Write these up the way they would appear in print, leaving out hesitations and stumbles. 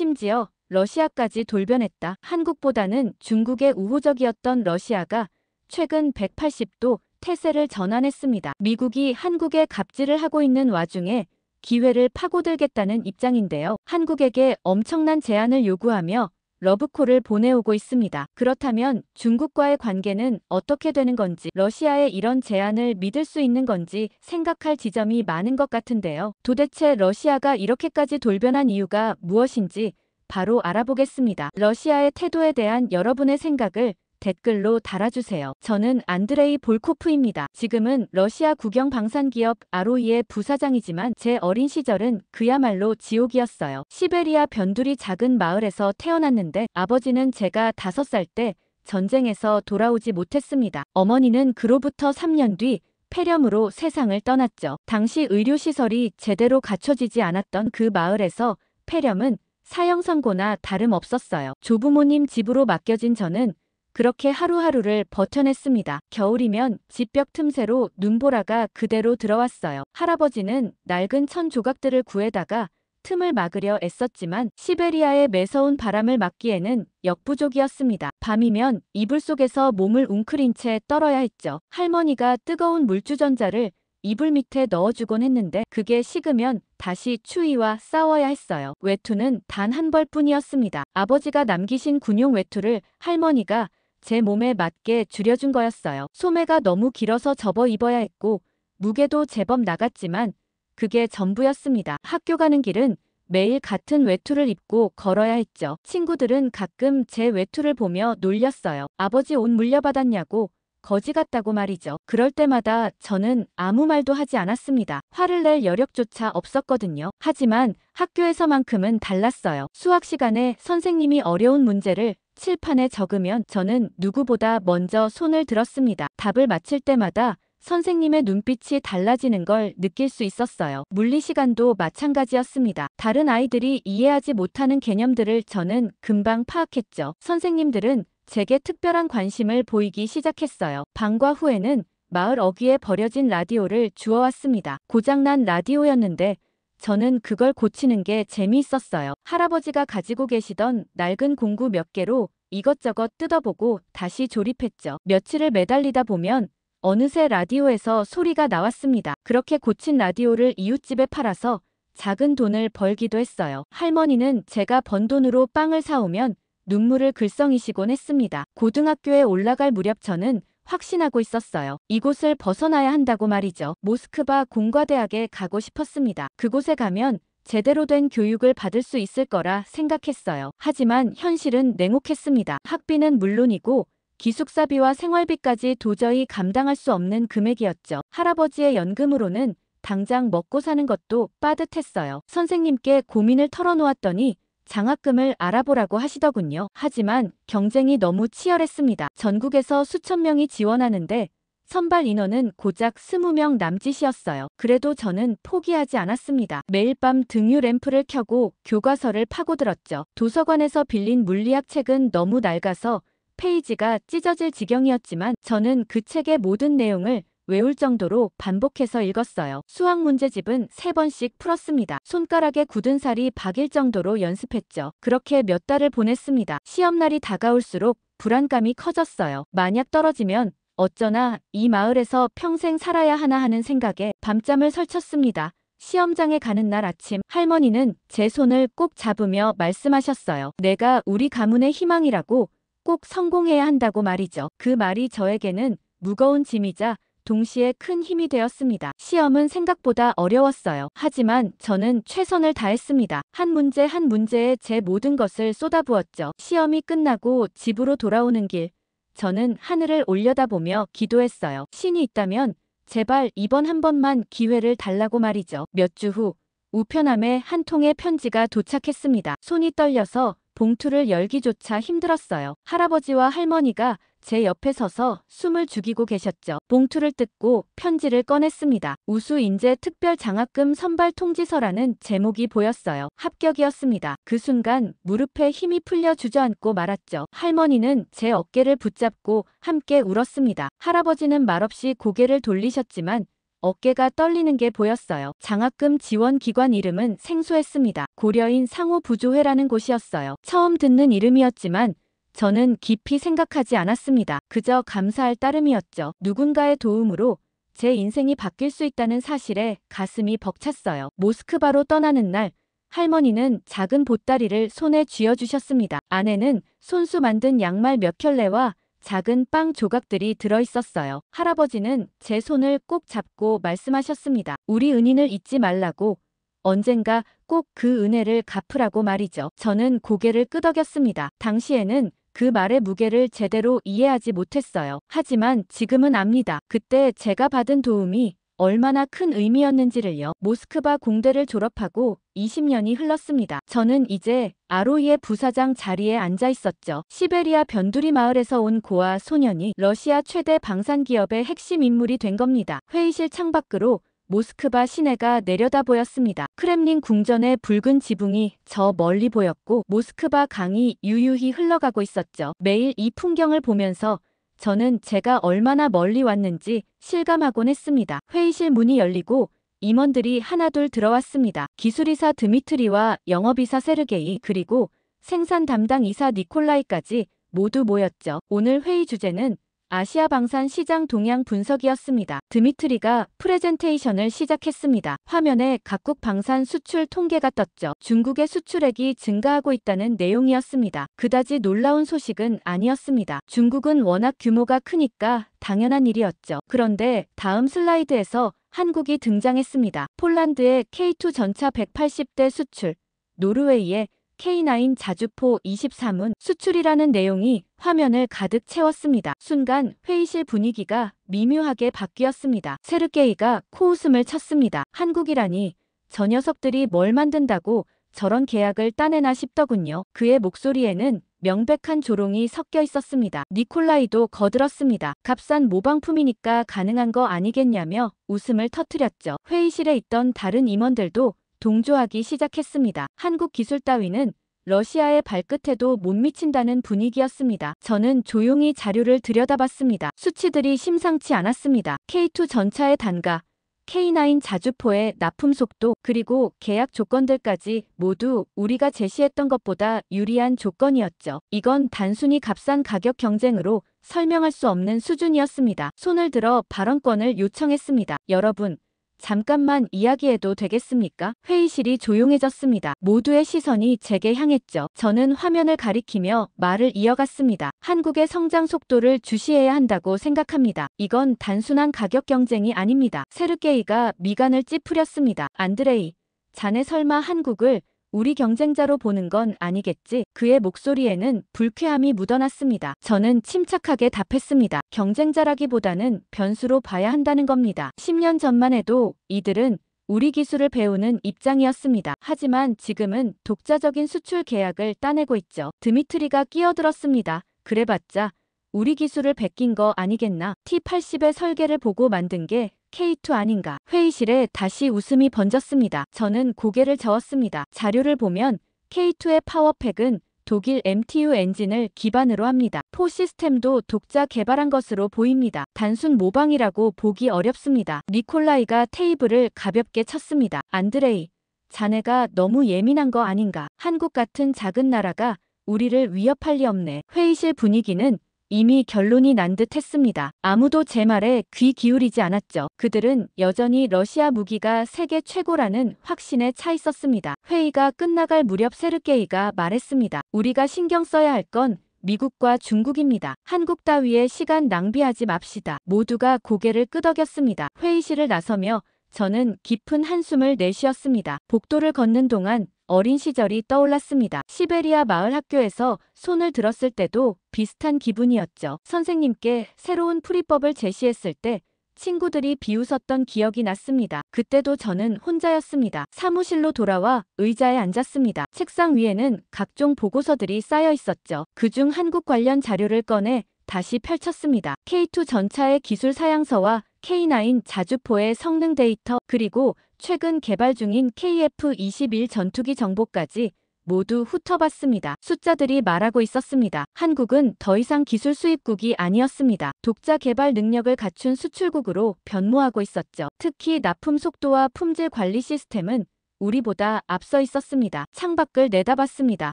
심지어 러시아까지 돌변했다. 한국보다는 중국에 우호적이었던 러시아가 최근 180도 태세를 전환했습니다. 미국이 한국에 갑질을 하고 있는 와중에 기회를 파고들겠다는 입장인데요. 한국에게 엄청난 제안을 요구하며 러브콜을 보내오고 있습니다. 그렇다면 중국과의 관계는 어떻게 되는 건지, 러시아의 이런 제안을 믿을 수 있는 건지 생각할 지점이 많은 것 같은데요. 도대체 러시아가 이렇게까지 돌변한 이유가 무엇인지 바로 알아보겠습니다. 러시아의 태도에 대한 여러분의 생각을 댓글로 달아주세요. 저는 안드레이 볼코프입니다. 지금은 러시아 국영 방산기업 아로이의 부사장이지만 제 어린 시절은 그야말로 지옥이었어요. 시베리아 변두리 작은 마을에서 태어났는데 아버지는 제가 5살 때 전쟁에서 돌아오지 못했습니다. 어머니는 그로부터 3년 뒤 폐렴으로 세상을 떠났죠. 당시 의료시설이 제대로 갖춰지지 않았던 그 마을에서 폐렴은 사형 선고나 다름없었어요. 조부모님 집으로 맡겨진 저는 그렇게 하루하루를 버텨냈습니다. 겨울이면 집벽 틈새로 눈보라가 그대로 들어왔어요. 할아버지는 낡은 천 조각들을 구해다가 틈을 막으려 애썼지만 시베리아의 매서운 바람을 막기에는 역부족이었습니다. 밤이면 이불 속에서 몸을 웅크린 채 떨어야 했죠. 할머니가 뜨거운 물주전자를 이불 밑에 넣어주곤 했는데 그게 식으면 다시 추위와 싸워야 했어요. 외투는 단 한 벌뿐이었습니다. 아버지가 남기신 군용 외투를 할머니가 제 몸에 맞게 줄여준 거였어요. 소매가 너무 길어서 접어 입어야 했고 무게도 제법 나갔지만 그게 전부였습니다. 학교 가는 길은 매일 같은 외투를 입고 걸어야 했죠. 친구들은 가끔 제 외투를 보며 놀렸어요. 아버지 옷 물려받았냐고, 거지 같다고 말이죠. 그럴 때마다 저는 아무 말도 하지 않았습니다. 화를 낼 여력조차 없었거든요. 하지만 학교에서만큼은 달랐어요. 수학 시간에 선생님이 어려운 문제를 칠판에 적으면 저는 누구보다 먼저 손을 들었습니다. 답을 맞힐 때마다 선생님의 눈빛이 달라지는 걸 느낄 수 있었어요. 물리 시간도 마찬가지였습니다. 다른 아이들이 이해하지 못하는 개념들을 저는 금방 파악했죠. 선생님들은 제게 특별한 관심을 보이기 시작했어요. 방과 후에는 마을 어귀에 버려진 라디오를 주워왔습니다. 고장난 라디오였는데 저는 그걸 고치는 게 재미있었어요. 할아버지가 가지고 계시던 낡은 공구 몇 개로 이것저것 뜯어보고 다시 조립했죠. 며칠을 매달리다 보면 어느새 라디오에서 소리가 나왔습니다. 그렇게 고친 라디오를 이웃집에 팔아서 작은 돈을 벌기도 했어요. 할머니는 제가 번 돈으로 빵을 사오면 눈물을 글썽이시곤 했습니다. 고등학교에 올라갈 무렵 저는 확신하고 있었어요. 이곳을 벗어나야 한다고 말이죠. 모스크바 공과대학에 가고 싶었습니다. 그곳에 가면 제대로 된 교육을 받을 수 있을 거라 생각했어요. 하지만 현실은 냉혹했습니다. 학비는 물론이고 기숙사비와 생활비까지 도저히 감당할 수 없는 금액이었죠. 할아버지의 연금으로는 당장 먹고 사는 것도 빠듯했어요. 선생님께 고민을 털어놓았더니 장학금을 알아보라고 하시더군요. 하지만 경쟁이 너무 치열했습니다. 전국에서 수천 명이 지원하는데 선발 인원은 고작 20명 남짓이었어요. 그래도 저는 포기하지 않았습니다. 매일 밤 등유 램프를 켜고 교과서를 파고들었죠. 도서관에서 빌린 물리학 책은 너무 낡아서 페이지가 찢어질 지경이었지만 저는 그 책의 모든 내용을 외울 정도로 반복해서 읽었어요. 수학 문제집은 3번씩 풀었습니다. 손가락에 굳은 살이 박일 정도로 연습했죠. 그렇게 몇 달을 보냈습니다. 시험날이 다가올수록 불안감이 커졌어요. 만약 떨어지면 어쩌나 이 마을에서 평생 살아야 하나 하는 생각에 밤잠을 설쳤습니다. 시험장에 가는 날 아침 할머니는 제 손을 꼭 잡으며 말씀하셨어요. 내가 우리 가문의 희망이라고, 꼭 성공해야 한다고 말이죠. 그 말이 저에게는 무거운 짐이자 동시에 큰 힘이 되었습니다. 시험은 생각보다 어려웠어요. 하지만 저는 최선을 다했습니다. 한 문제 한 문제에 제 모든 것을 쏟아부었죠. 시험이 끝나고 집으로 돌아오는 길, 저는 하늘을 올려다보며 기도했어요. 신이 있다면 제발 이번 한 번만 기회를 달라고 말이죠. 몇 주 후 우편함에 한 통의 편지가 도착했습니다. 손이 떨려서 봉투를 열기조차 힘들었어요. 할아버지와 할머니가 제 옆에 서서 숨을 죽이고 계셨죠. 봉투를 뜯고 편지를 꺼냈습니다. 우수인재 특별 장학금 선발 통지서라는 제목이 보였어요. 합격이었습니다. 그 순간 무릎에 힘이 풀려 주저앉고 말았죠. 할머니는 제 어깨를 붙잡고 함께 울었습니다. 할아버지는 말없이 고개를 돌리셨지만 어깨가 떨리는 게 보였어요. 장학금 지원 기관 이름은 생소했습니다. 고려인 상호부조회라는 곳이었어요. 처음 듣는 이름이었지만 저는 깊이 생각하지 않았습니다. 그저 감사할 따름이었죠. 누군가의 도움으로 제 인생이 바뀔 수 있다는 사실에 가슴이 벅찼어요. 모스크바로 떠나는 날 할머니는 작은 보따리를 손에 쥐어주셨습니다. 안에는 손수 만든 양말 몇 켤레와 작은 빵 조각들이 들어있었어요. 할아버지는 제 손을 꼭 잡고 말씀하셨습니다. 우리 은인을 잊지 말라고. 언젠가 꼭 그 은혜를 갚으라고 말이죠. 저는 고개를 끄덕였습니다. 당시에는 그 말의 무게를 제대로 이해하지 못했어요. 하지만 지금은 압니다. 그때 제가 받은 도움이 얼마나 큰 의미였는지를요. 모스크바 공대를 졸업하고 20년이 흘렀습니다. 저는 이제 아로이의 부사장 자리에 앉아 있었죠. 시베리아 변두리 마을에서 온 고아 소년이 러시아 최대 방산 기업의 핵심 인물이 된 겁니다. 회의실 창밖으로 모스크바 시내가 내려다 보였습니다. 크렘린 궁전의 붉은 지붕이 저 멀리 보였고 모스크바 강이 유유히 흘러가고 있었죠. 매일 이 풍경을 보면서 저는 제가 얼마나 멀리 왔는지 실감하곤 했습니다. 회의실 문이 열리고 임원들이 하나둘 들어왔습니다. 기술이사 드미트리와 영업이사 세르게이 그리고 생산 담당 이사 니콜라이까지 모두 모였죠. 오늘 회의 주제는 아시아 방산 시장 동향 분석이었습니다. 드미트리가 프레젠테이션을 시작했습니다. 화면에 각국 방산 수출 통계가 떴죠. 중국의 수출액이 증가하고 있다는 내용이었습니다. 그다지 놀라운 소식은 아니었습니다. 중국은 워낙 규모가 크니까 당연한 일이었죠. 그런데 다음 슬라이드에서 한국이 등장했습니다. 폴란드의 K2 전차 180대 수출, 노르웨이의 K9 자주포 23은 수출이라는 내용이 화면을 가득 채웠습니다. 순간 회의실 분위기가 미묘하게 바뀌었습니다. 세르게이가 코웃음을 쳤습니다. 한국이라니 저 녀석들이 뭘 만든다고 저런 계약을 따내나 싶더군요. 그의 목소리에는 명백한 조롱이 섞여 있었습니다. 니콜라이도 거들었습니다. 값싼 모방품이니까 가능한 거 아니겠냐며 웃음을 터뜨렸죠. 회의실에 있던 다른 임원들도 동조하기 시작했습니다. 한국 기술 따위는 러시아의 발끝에도 못 미친다는 분위기였습니다. 저는 조용히 자료를 들여다봤습니다. 수치들이 심상치 않았습니다. K2 전차의 단가, K9 자주포의 납품 속도, 그리고 계약 조건들까지 모두 우리가 제시했던 것보다 유리한 조건이었죠. 이건 단순히 값싼 가격 경쟁으로 설명할 수 없는 수준이었습니다. 손을 들어 발언권을 요청했습니다. 여러분, 잠깐만 이야기해도 되겠습니까? 회의실이 조용해졌습니다. 모두의 시선이 제게 향했죠. 저는 화면을 가리키며 말을 이어갔습니다. 한국의 성장 속도를 주시해야 한다고 생각합니다. 이건 단순한 가격 경쟁이 아닙니다. 세르게이가 미간을 찌푸렸습니다. 안드레이, 자네 설마 한국을 우리 경쟁자로 보는 건 아니겠지? 그의 목소리에는 불쾌함이 묻어났습니다. 저는 침착하게 답했습니다. 경쟁자라기보다는 변수로 봐야 한다는 겁니다. 10년 전만 해도 이들은 우리 기술을 배우는 입장이었습니다. 하지만 지금은 독자적인 수출 계약을 따내고 있죠. 드미트리가 끼어들었습니다. 그래봤자 우리 기술을 베낀 거 아니겠나? T80의 설계를 보고 만든 게 K2 아닌가? 회의실에 다시 웃음이 번졌습니다. 저는 고개를 저었습니다. 자료를 보면 K2의 파워팩은 독일 MTU 엔진을 기반으로 합니다. 포 시스템도 독자 개발한 것으로 보입니다. 단순 모방이라고 보기 어렵습니다. 니콜라이가 테이블을 가볍게 쳤습니다. 안드레이, 자네가 너무 예민한 거 아닌가? 한국 같은 작은 나라가 우리를 위협할 리 없네. 회의실 분위기는 이미 결론이 난 듯 했습니다. 아무도 제 말에 귀 기울이지 않았죠. 그들은 여전히 러시아 무기가 세계 최고라는 확신에 차 있었습니다. 회의가 끝나갈 무렵 세르게이가 말했습니다. 우리가 신경 써야 할 건 미국과 중국입니다. 한국 따위의 시간 낭비하지 맙시다. 모두가 고개를 끄덕였습니다. 회의실을 나서며 저는 깊은 한숨을 내쉬었습니다. 복도를 걷는 동안 어린 시절이 떠올랐습니다. 시베리아 마을 학교에서 손을 들었을 때도 비슷한 기분이었죠. 선생님께 새로운 풀이법을 제시했을 때 친구들이 비웃었던 기억이 났습니다. 그때도 저는 혼자였습니다. 사무실로 돌아와 의자에 앉았습니다. 책상 위에는 각종 보고서들이 쌓여 있었죠. 그중 한국 관련 자료를 꺼내 다시 펼쳤습니다. K2 전차의 기술 사양서와 K9 자주포의 성능 데이터, 그리고 최근 개발 중인 KF-21 전투기 정보까지 모두 훑어봤습니다. 숫자들이 말하고 있었습니다. 한국은 더 이상 기술 수입국이 아니었습니다. 독자 개발 능력을 갖춘 수출국으로 변모하고 있었죠. 특히 납품 속도와 품질 관리 시스템은 우리보다 앞서 있었습니다. 창밖을 내다봤습니다.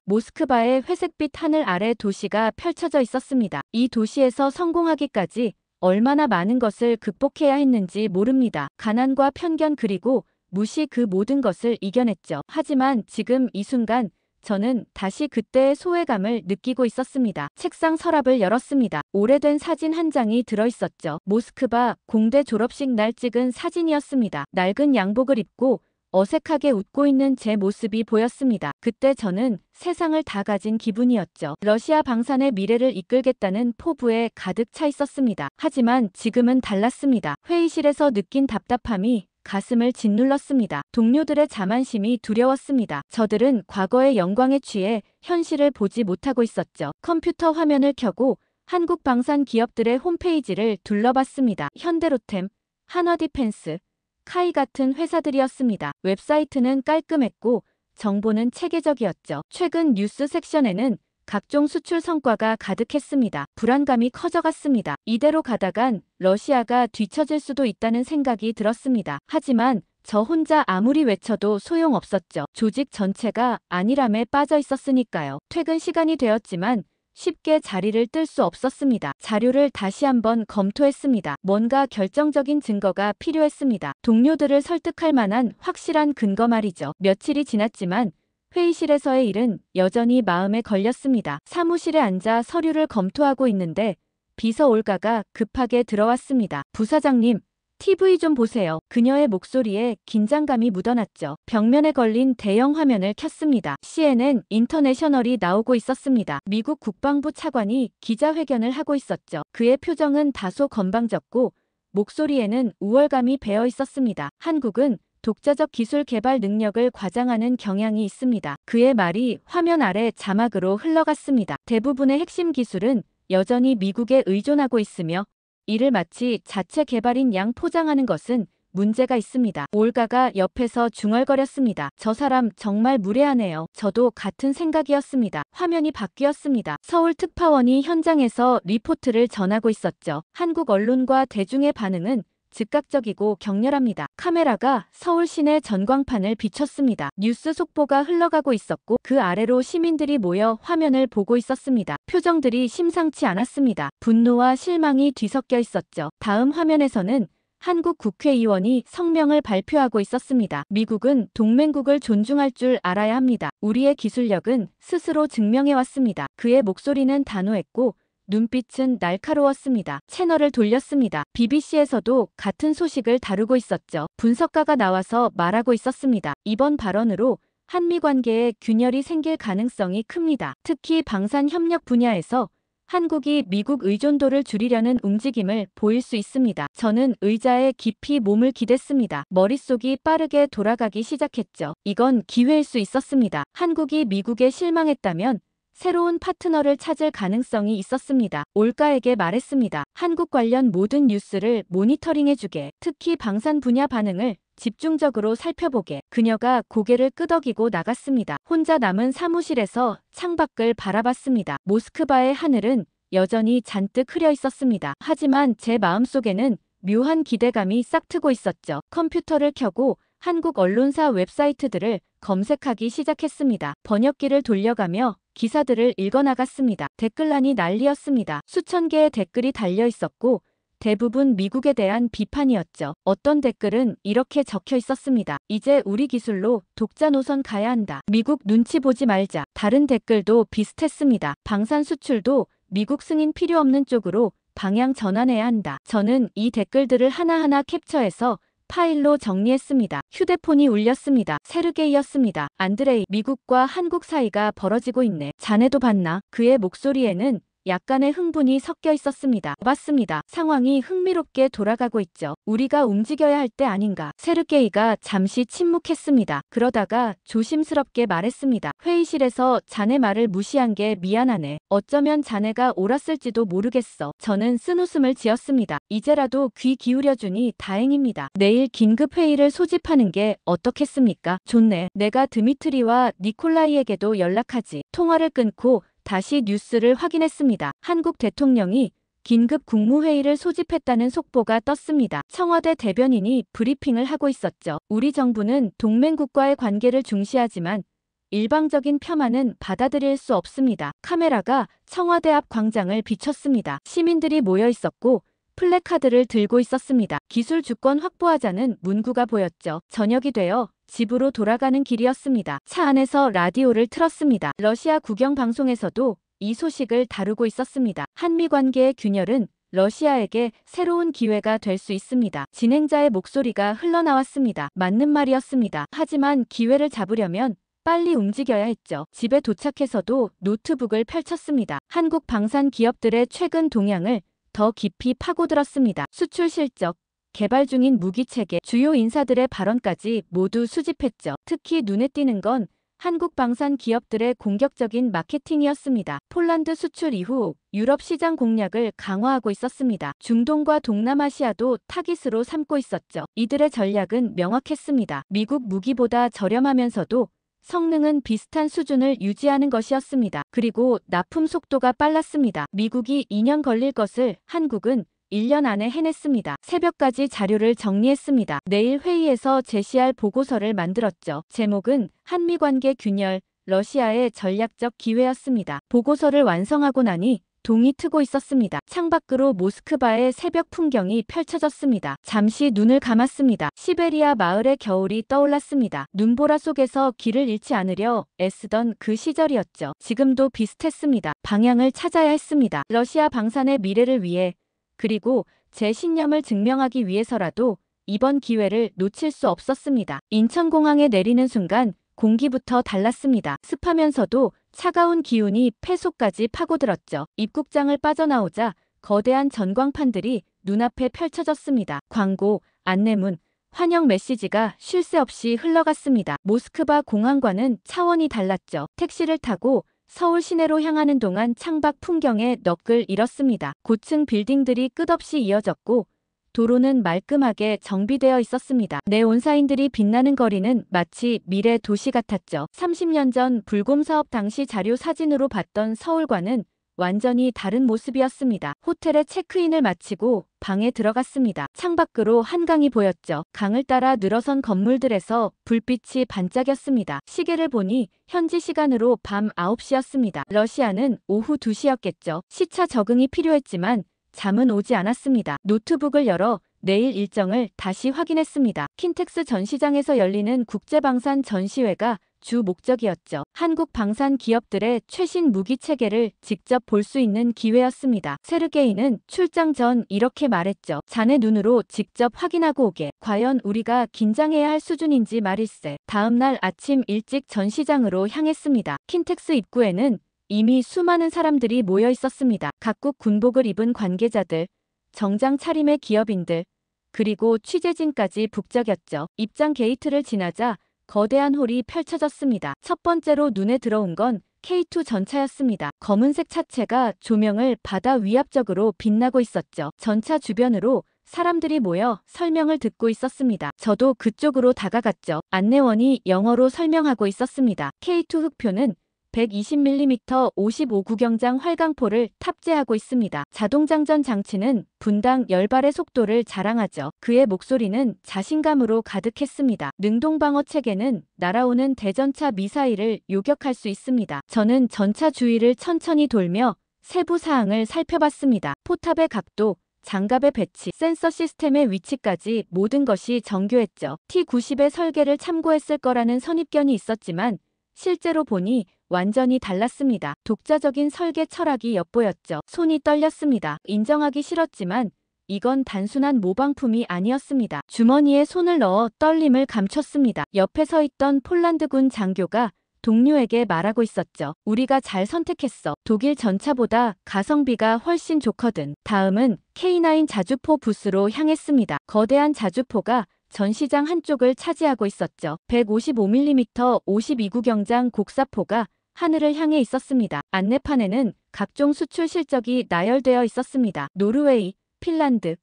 모스크바의 회색빛 하늘 아래 도시가 펼쳐져 있었습니다. 이 도시에서 성공하기까지 얼마나 많은 것을 극복해야 했는지 모릅니다. 가난과 편견 그리고 무시 그 모든 것을 이겨냈죠. 하지만 지금 이 순간 저는 다시 그때의 소외감을 느끼고 있었습니다. 책상 서랍을 열었습니다. 오래된 사진 한 장이 들어있었죠. 모스크바 공대 졸업식 날 찍은 사진이었습니다. 낡은 양복을 입고 어색하게 웃고 있는 제 모습이 보였습니다. 그때 저는 세상을 다 가진 기분이었죠. 러시아 방산의 미래를 이끌겠다는 포부에 가득 차 있었습니다. 하지만 지금은 달랐습니다. 회의실에서 느낀 답답함이 가슴을 짓눌렀습니다. 동료들의 자만심이 두려웠습니다. 저들은 과거의 영광에 취해 현실을 보지 못하고 있었죠. 컴퓨터 화면을 켜고 한국 방산 기업들의 홈페이지를 둘러봤습니다. 현대로템, 한화디펜스, 카이 같은 회사들이었습니다. 웹사이트는 깔끔했고 정보는 체계적이었죠. 최근 뉴스 섹션에는 각종 수출 성과가 가득했습니다. 불안감이 커져갔습니다. 이대로 가다간 러시아가 뒤처질 수도 있다는 생각이 들었습니다. 하지만 저 혼자 아무리 외쳐도 소용없었죠. 조직 전체가 안일함에 빠져 있었으니까요. 퇴근 시간이 되었지만 쉽게 자리를 뜰 수 없었습니다. 자료를 다시 한번 검토했습니다. 뭔가 결정적인 증거가 필요했습니다. 동료들을 설득할 만한 확실한 근거 말이죠. 며칠이 지났지만 회의실에서의 일은 여전히 마음에 걸렸습니다. 사무실에 앉아 서류를 검토하고 있는데 비서 올가가 급하게 들어왔습니다. 부사장님, TV 좀 보세요. 그녀의 목소리에 긴장감이 묻어났죠. 벽면에 걸린 대형 화면을 켰습니다. CNN 인터내셔널이 나오고 있었습니다. 미국 국방부 차관이 기자회견을 하고 있었죠. 그의 표정은 다소 건방졌고 목소리에는 우월감이 배어 있었습니다. 한국은 독자적 기술 개발 능력을 과장하는 경향이 있습니다. 그의 말이 화면 아래 자막으로 흘러갔습니다. 대부분의 핵심 기술은 여전히 미국에 의존하고 있으며 이를 마치 자체 개발인 양 포장하는 것은 문제가 있습니다. 올가가 옆에서 중얼거렸습니다. 저 사람 정말 무례하네요. 저도 같은 생각이었습니다. 화면이 바뀌었습니다. 서울 특파원이 현장에서 리포트를 전하고 있었죠. 한국 언론과 대중의 반응은 즉각적이고 격렬합니다. 카메라가 서울 시내 전광판을 비췄습니다. 뉴스 속보가 흘러가고 있었고 그 아래로 시민들이 모여 화면을 보고 있었습니다. 표정들이 심상치 않았습니다. 분노와 실망이 뒤섞여 있었죠. 다음 화면에서는 한국 국회의원이 성명을 발표하고 있었습니다. 미국은 동맹국을 존중할 줄 알아야 합니다. 우리의 기술력은 스스로 증명해왔습니다. 그의 목소리는 단호했고 눈빛은 날카로웠습니다. 채널을 돌렸습니다. BBC에서도 같은 소식을 다루고 있었죠. 분석가가 나와서 말하고 있었습니다. 이번 발언으로 한미 관계에 균열이 생길 가능성이 큽니다. 특히 방산 협력 분야에서 한국이 미국 의존도를 줄이려는 움직임을 보일 수 있습니다. 저는 의자에 깊이 몸을 기댔습니다. 머릿속이 빠르게 돌아가기 시작했죠. 이건 기회일 수 있었습니다. 한국이 미국에 실망했다면 새로운 파트너를 찾을 가능성이 있었습니다. 올가에게 말했습니다. 한국 관련 모든 뉴스를 모니터링해주게. 특히 방산 분야 반응을 집중적으로 살펴보게. 그녀가 고개를 끄덕이고 나갔습니다. 혼자 남은 사무실에서 창밖을 바라봤습니다. 모스크바의 하늘은 여전히 잔뜩 흐려 있었습니다. 하지만 제 마음속에는 묘한 기대감이 싹트고 있었죠. 컴퓨터를 켜고 한국 언론사 웹사이트들을 검색하기 시작했습니다. 번역기를 돌려가며 기사들을 읽어나갔습니다. 댓글란이 난리였습니다. 수천 개의 댓글이 달려 있었고 대부분 미국에 대한 비판이었죠. 어떤 댓글은 이렇게 적혀 있었습니다. 이제 우리 기술로 독자 노선 가야 한다. 미국 눈치 보지 말자. 다른 댓글도 비슷했습니다. 방산 수출도 미국 승인 필요 없는 쪽으로 방향 전환해야 한다. 저는 이 댓글들을 하나하나 캡처해서 파일로 정리했습니다. 휴대폰이 울렸습니다. 세르게이였습니다. 안드레이, 미국과 한국 사이가 벌어지고 있네. 자네도 봤나? 그의 목소리에는 약간의 흥분이 섞여 있었습니다. 맞습니다. 상황이 흥미롭게 돌아가고 있죠. 우리가 움직여야 할 때 아닌가. 세르게이가 잠시 침묵했습니다. 그러다가 조심스럽게 말했습니다. 회의실에서 자네 말을 무시한 게 미안하네. 어쩌면 자네가 옳았을지도 모르겠어. 저는 쓴웃음을 지었습니다. 이제라도 귀 기울여주니 다행입니다. 내일 긴급 회의를 소집하는 게 어떻겠습니까? 좋네. 내가 드미트리와 니콜라이에게도 연락하지. 통화를 끊고 다시 뉴스를 확인했습니다. 한국 대통령이 긴급 국무회의를 소집했다는 속보가 떴습니다. 청와대 대변인이 브리핑을 하고 있었죠. 우리 정부는 동맹국과의 관계를 중시하지만 일방적인 폄하는 받아들일 수 없습니다. 카메라가 청와대 앞 광장을 비췄습니다. 시민들이 모여 있었고 플래카드를 들고 있었습니다. 기술 주권 확보하자는 문구가 보였죠. 저녁이 되어 집으로 돌아가는 길이었습니다. 차 안에서 라디오를 틀었습니다. 러시아 국영 방송에서도 이 소식을 다루고 있었습니다. 한미 관계의 균열은 러시아에게 새로운 기회가 될 수 있습니다. 진행자의 목소리가 흘러나왔습니다. 맞는 말이었습니다. 하지만 기회를 잡으려면 빨리 움직여야 했죠. 집에 도착해서도 노트북을 펼쳤습니다. 한국 방산 기업들의 최근 동향을 더 깊이 파고들었습니다. 수출 실적, 개발 중인 무기체계, 주요 인사들의 발언까지 모두 수집했죠. 특히 눈에 띄는 건 한국 방산 기업들의 공격적인 마케팅이었습니다. 폴란드 수출 이후 유럽 시장 공략을 강화하고 있었습니다. 중동과 동남아시아도 타깃으로 삼고 있었죠. 이들의 전략은 명확했습니다. 미국 무기보다 저렴하면서도 성능은 비슷한 수준을 유지하는 것이었습니다. 그리고 납품 속도가 빨랐습니다. 미국이 2년 걸릴 것을 한국은 1년 안에 해냈습니다. 새벽까지 자료를 정리했습니다. 내일 회의에서 제시할 보고서를 만들었죠. 제목은 한미관계 균열, 러시아의 전략적 기회였습니다. 보고서를 완성하고 나니 동이 트고 있었습니다. 창밖으로 모스크바의 새벽 풍경이 펼쳐졌습니다. 잠시 눈을 감았습니다. 시베리아 마을의 겨울이 떠올랐습니다. 눈보라 속에서 길을 잃지 않으려 애쓰던 그 시절이었죠. 지금도 비슷했습니다. 방향을 찾아야 했습니다. 러시아 방산의 미래를 위해, 그리고 제 신념을 증명하기 위해서라도 이번 기회를 놓칠 수 없었습니다. 인천공항에 내리는 순간 공기부터 달랐습니다. 습하면서도 차가운 기운이 폐속까지 파고들었죠. 입국장을 빠져나오자 거대한 전광판들이 눈앞에 펼쳐졌습니다. 광고, 안내문, 환영 메시지가 쉴 새 없이 흘러갔습니다. 모스크바 공항과는 차원이 달랐죠. 택시를 타고 서울 시내로 향하는 동안 창밖 풍경에 넋을 잃었습니다. 고층 빌딩들이 끝없이 이어졌고 도로는 말끔하게 정비되어 있었습니다. 네온사인들이 빛나는 거리는 마치 미래 도시 같았죠. 30년 전 불곰 사업 당시 자료 사진으로 봤던 서울과는 완전히 다른 모습이었습니다. 호텔에 체크인을 마치고 방에 들어갔습니다. 창밖으로 한강이 보였죠. 강을 따라 늘어선 건물들에서 불빛이 반짝였습니다. 시계를 보니 현지 시간으로 밤 9시였습니다. 러시아는 오후 2시였겠죠. 시차 적응이 필요했지만 잠은 오지 않았습니다. 노트북을 열어 내일 일정을 다시 확인했습니다. 킨텍스 전시장에서 열리는 국제방산 전시회가 주 목적이었죠. 한국 방산 기업들의 최신 무기 체계를 직접 볼 수 있는 기회였습니다. 세르게이는 출장 전 이렇게 말했죠. 자네 눈으로 직접 확인하고 오게. 과연 우리가 긴장해야 할 수준인지 말일세. 다음 날 아침 일찍 전시장으로 향했습니다. 킨텍스 입구에는 이미 수많은 사람들이 모여 있었습니다. 각국 군복을 입은 관계자들, 정장 차림의 기업인들, 그리고 취재진까지 북적였죠. 입장 게이트를 지나자 거대한 홀이 펼쳐졌습니다. 첫 번째로 눈에 들어온 건 K2 전차였습니다. 검은색 차체가 조명을 받아 위압적으로 빛나고 있었죠. 전차 주변으로 사람들이 모여 설명을 듣고 있었습니다. 저도 그쪽으로 다가갔죠. 안내원이 영어로 설명하고 있었습니다. K2 흑표는 120mm 55구경장 활강포를 탑재하고 있습니다. 자동장전 장치는 분당 10발의 속도를 자랑하죠. 그의 목소리는 자신감으로 가득했습니다. 능동방어 체계는 날아오는 대전차 미사일을 요격할 수 있습니다. 저는 전차 주위를 천천히 돌며 세부 사항을 살펴봤습니다. 포탑의 각도, 장갑의 배치, 센서 시스템의 위치까지 모든 것이 정교했죠. T-90의 설계를 참고했을 거라는 선입견이 있었지만 실제로 보니 완전히 달랐습니다. 독자적인 설계 철학이 엿보였죠. 손이 떨렸습니다. 인정하기 싫었지만 이건 단순한 모방품이 아니었습니다. 주머니에 손을 넣어 떨림을 감췄습니다. 옆에 서 있던 폴란드군 장교가 동료에게 말하고 있었죠. 우리가 잘 선택했어. 독일 전차보다 가성비가 훨씬 좋거든. 다음은 K9 자주포 부스로 향했습니다. 거대한 자주포가 전시장 한쪽을 차지하고 있었죠. 155mm 52구경장 곡사포가 하늘을 향해 있었습니다. 안내판에는 각종 수출 실적이 나열되어 있었습니다. 노르웨이, 핀란드,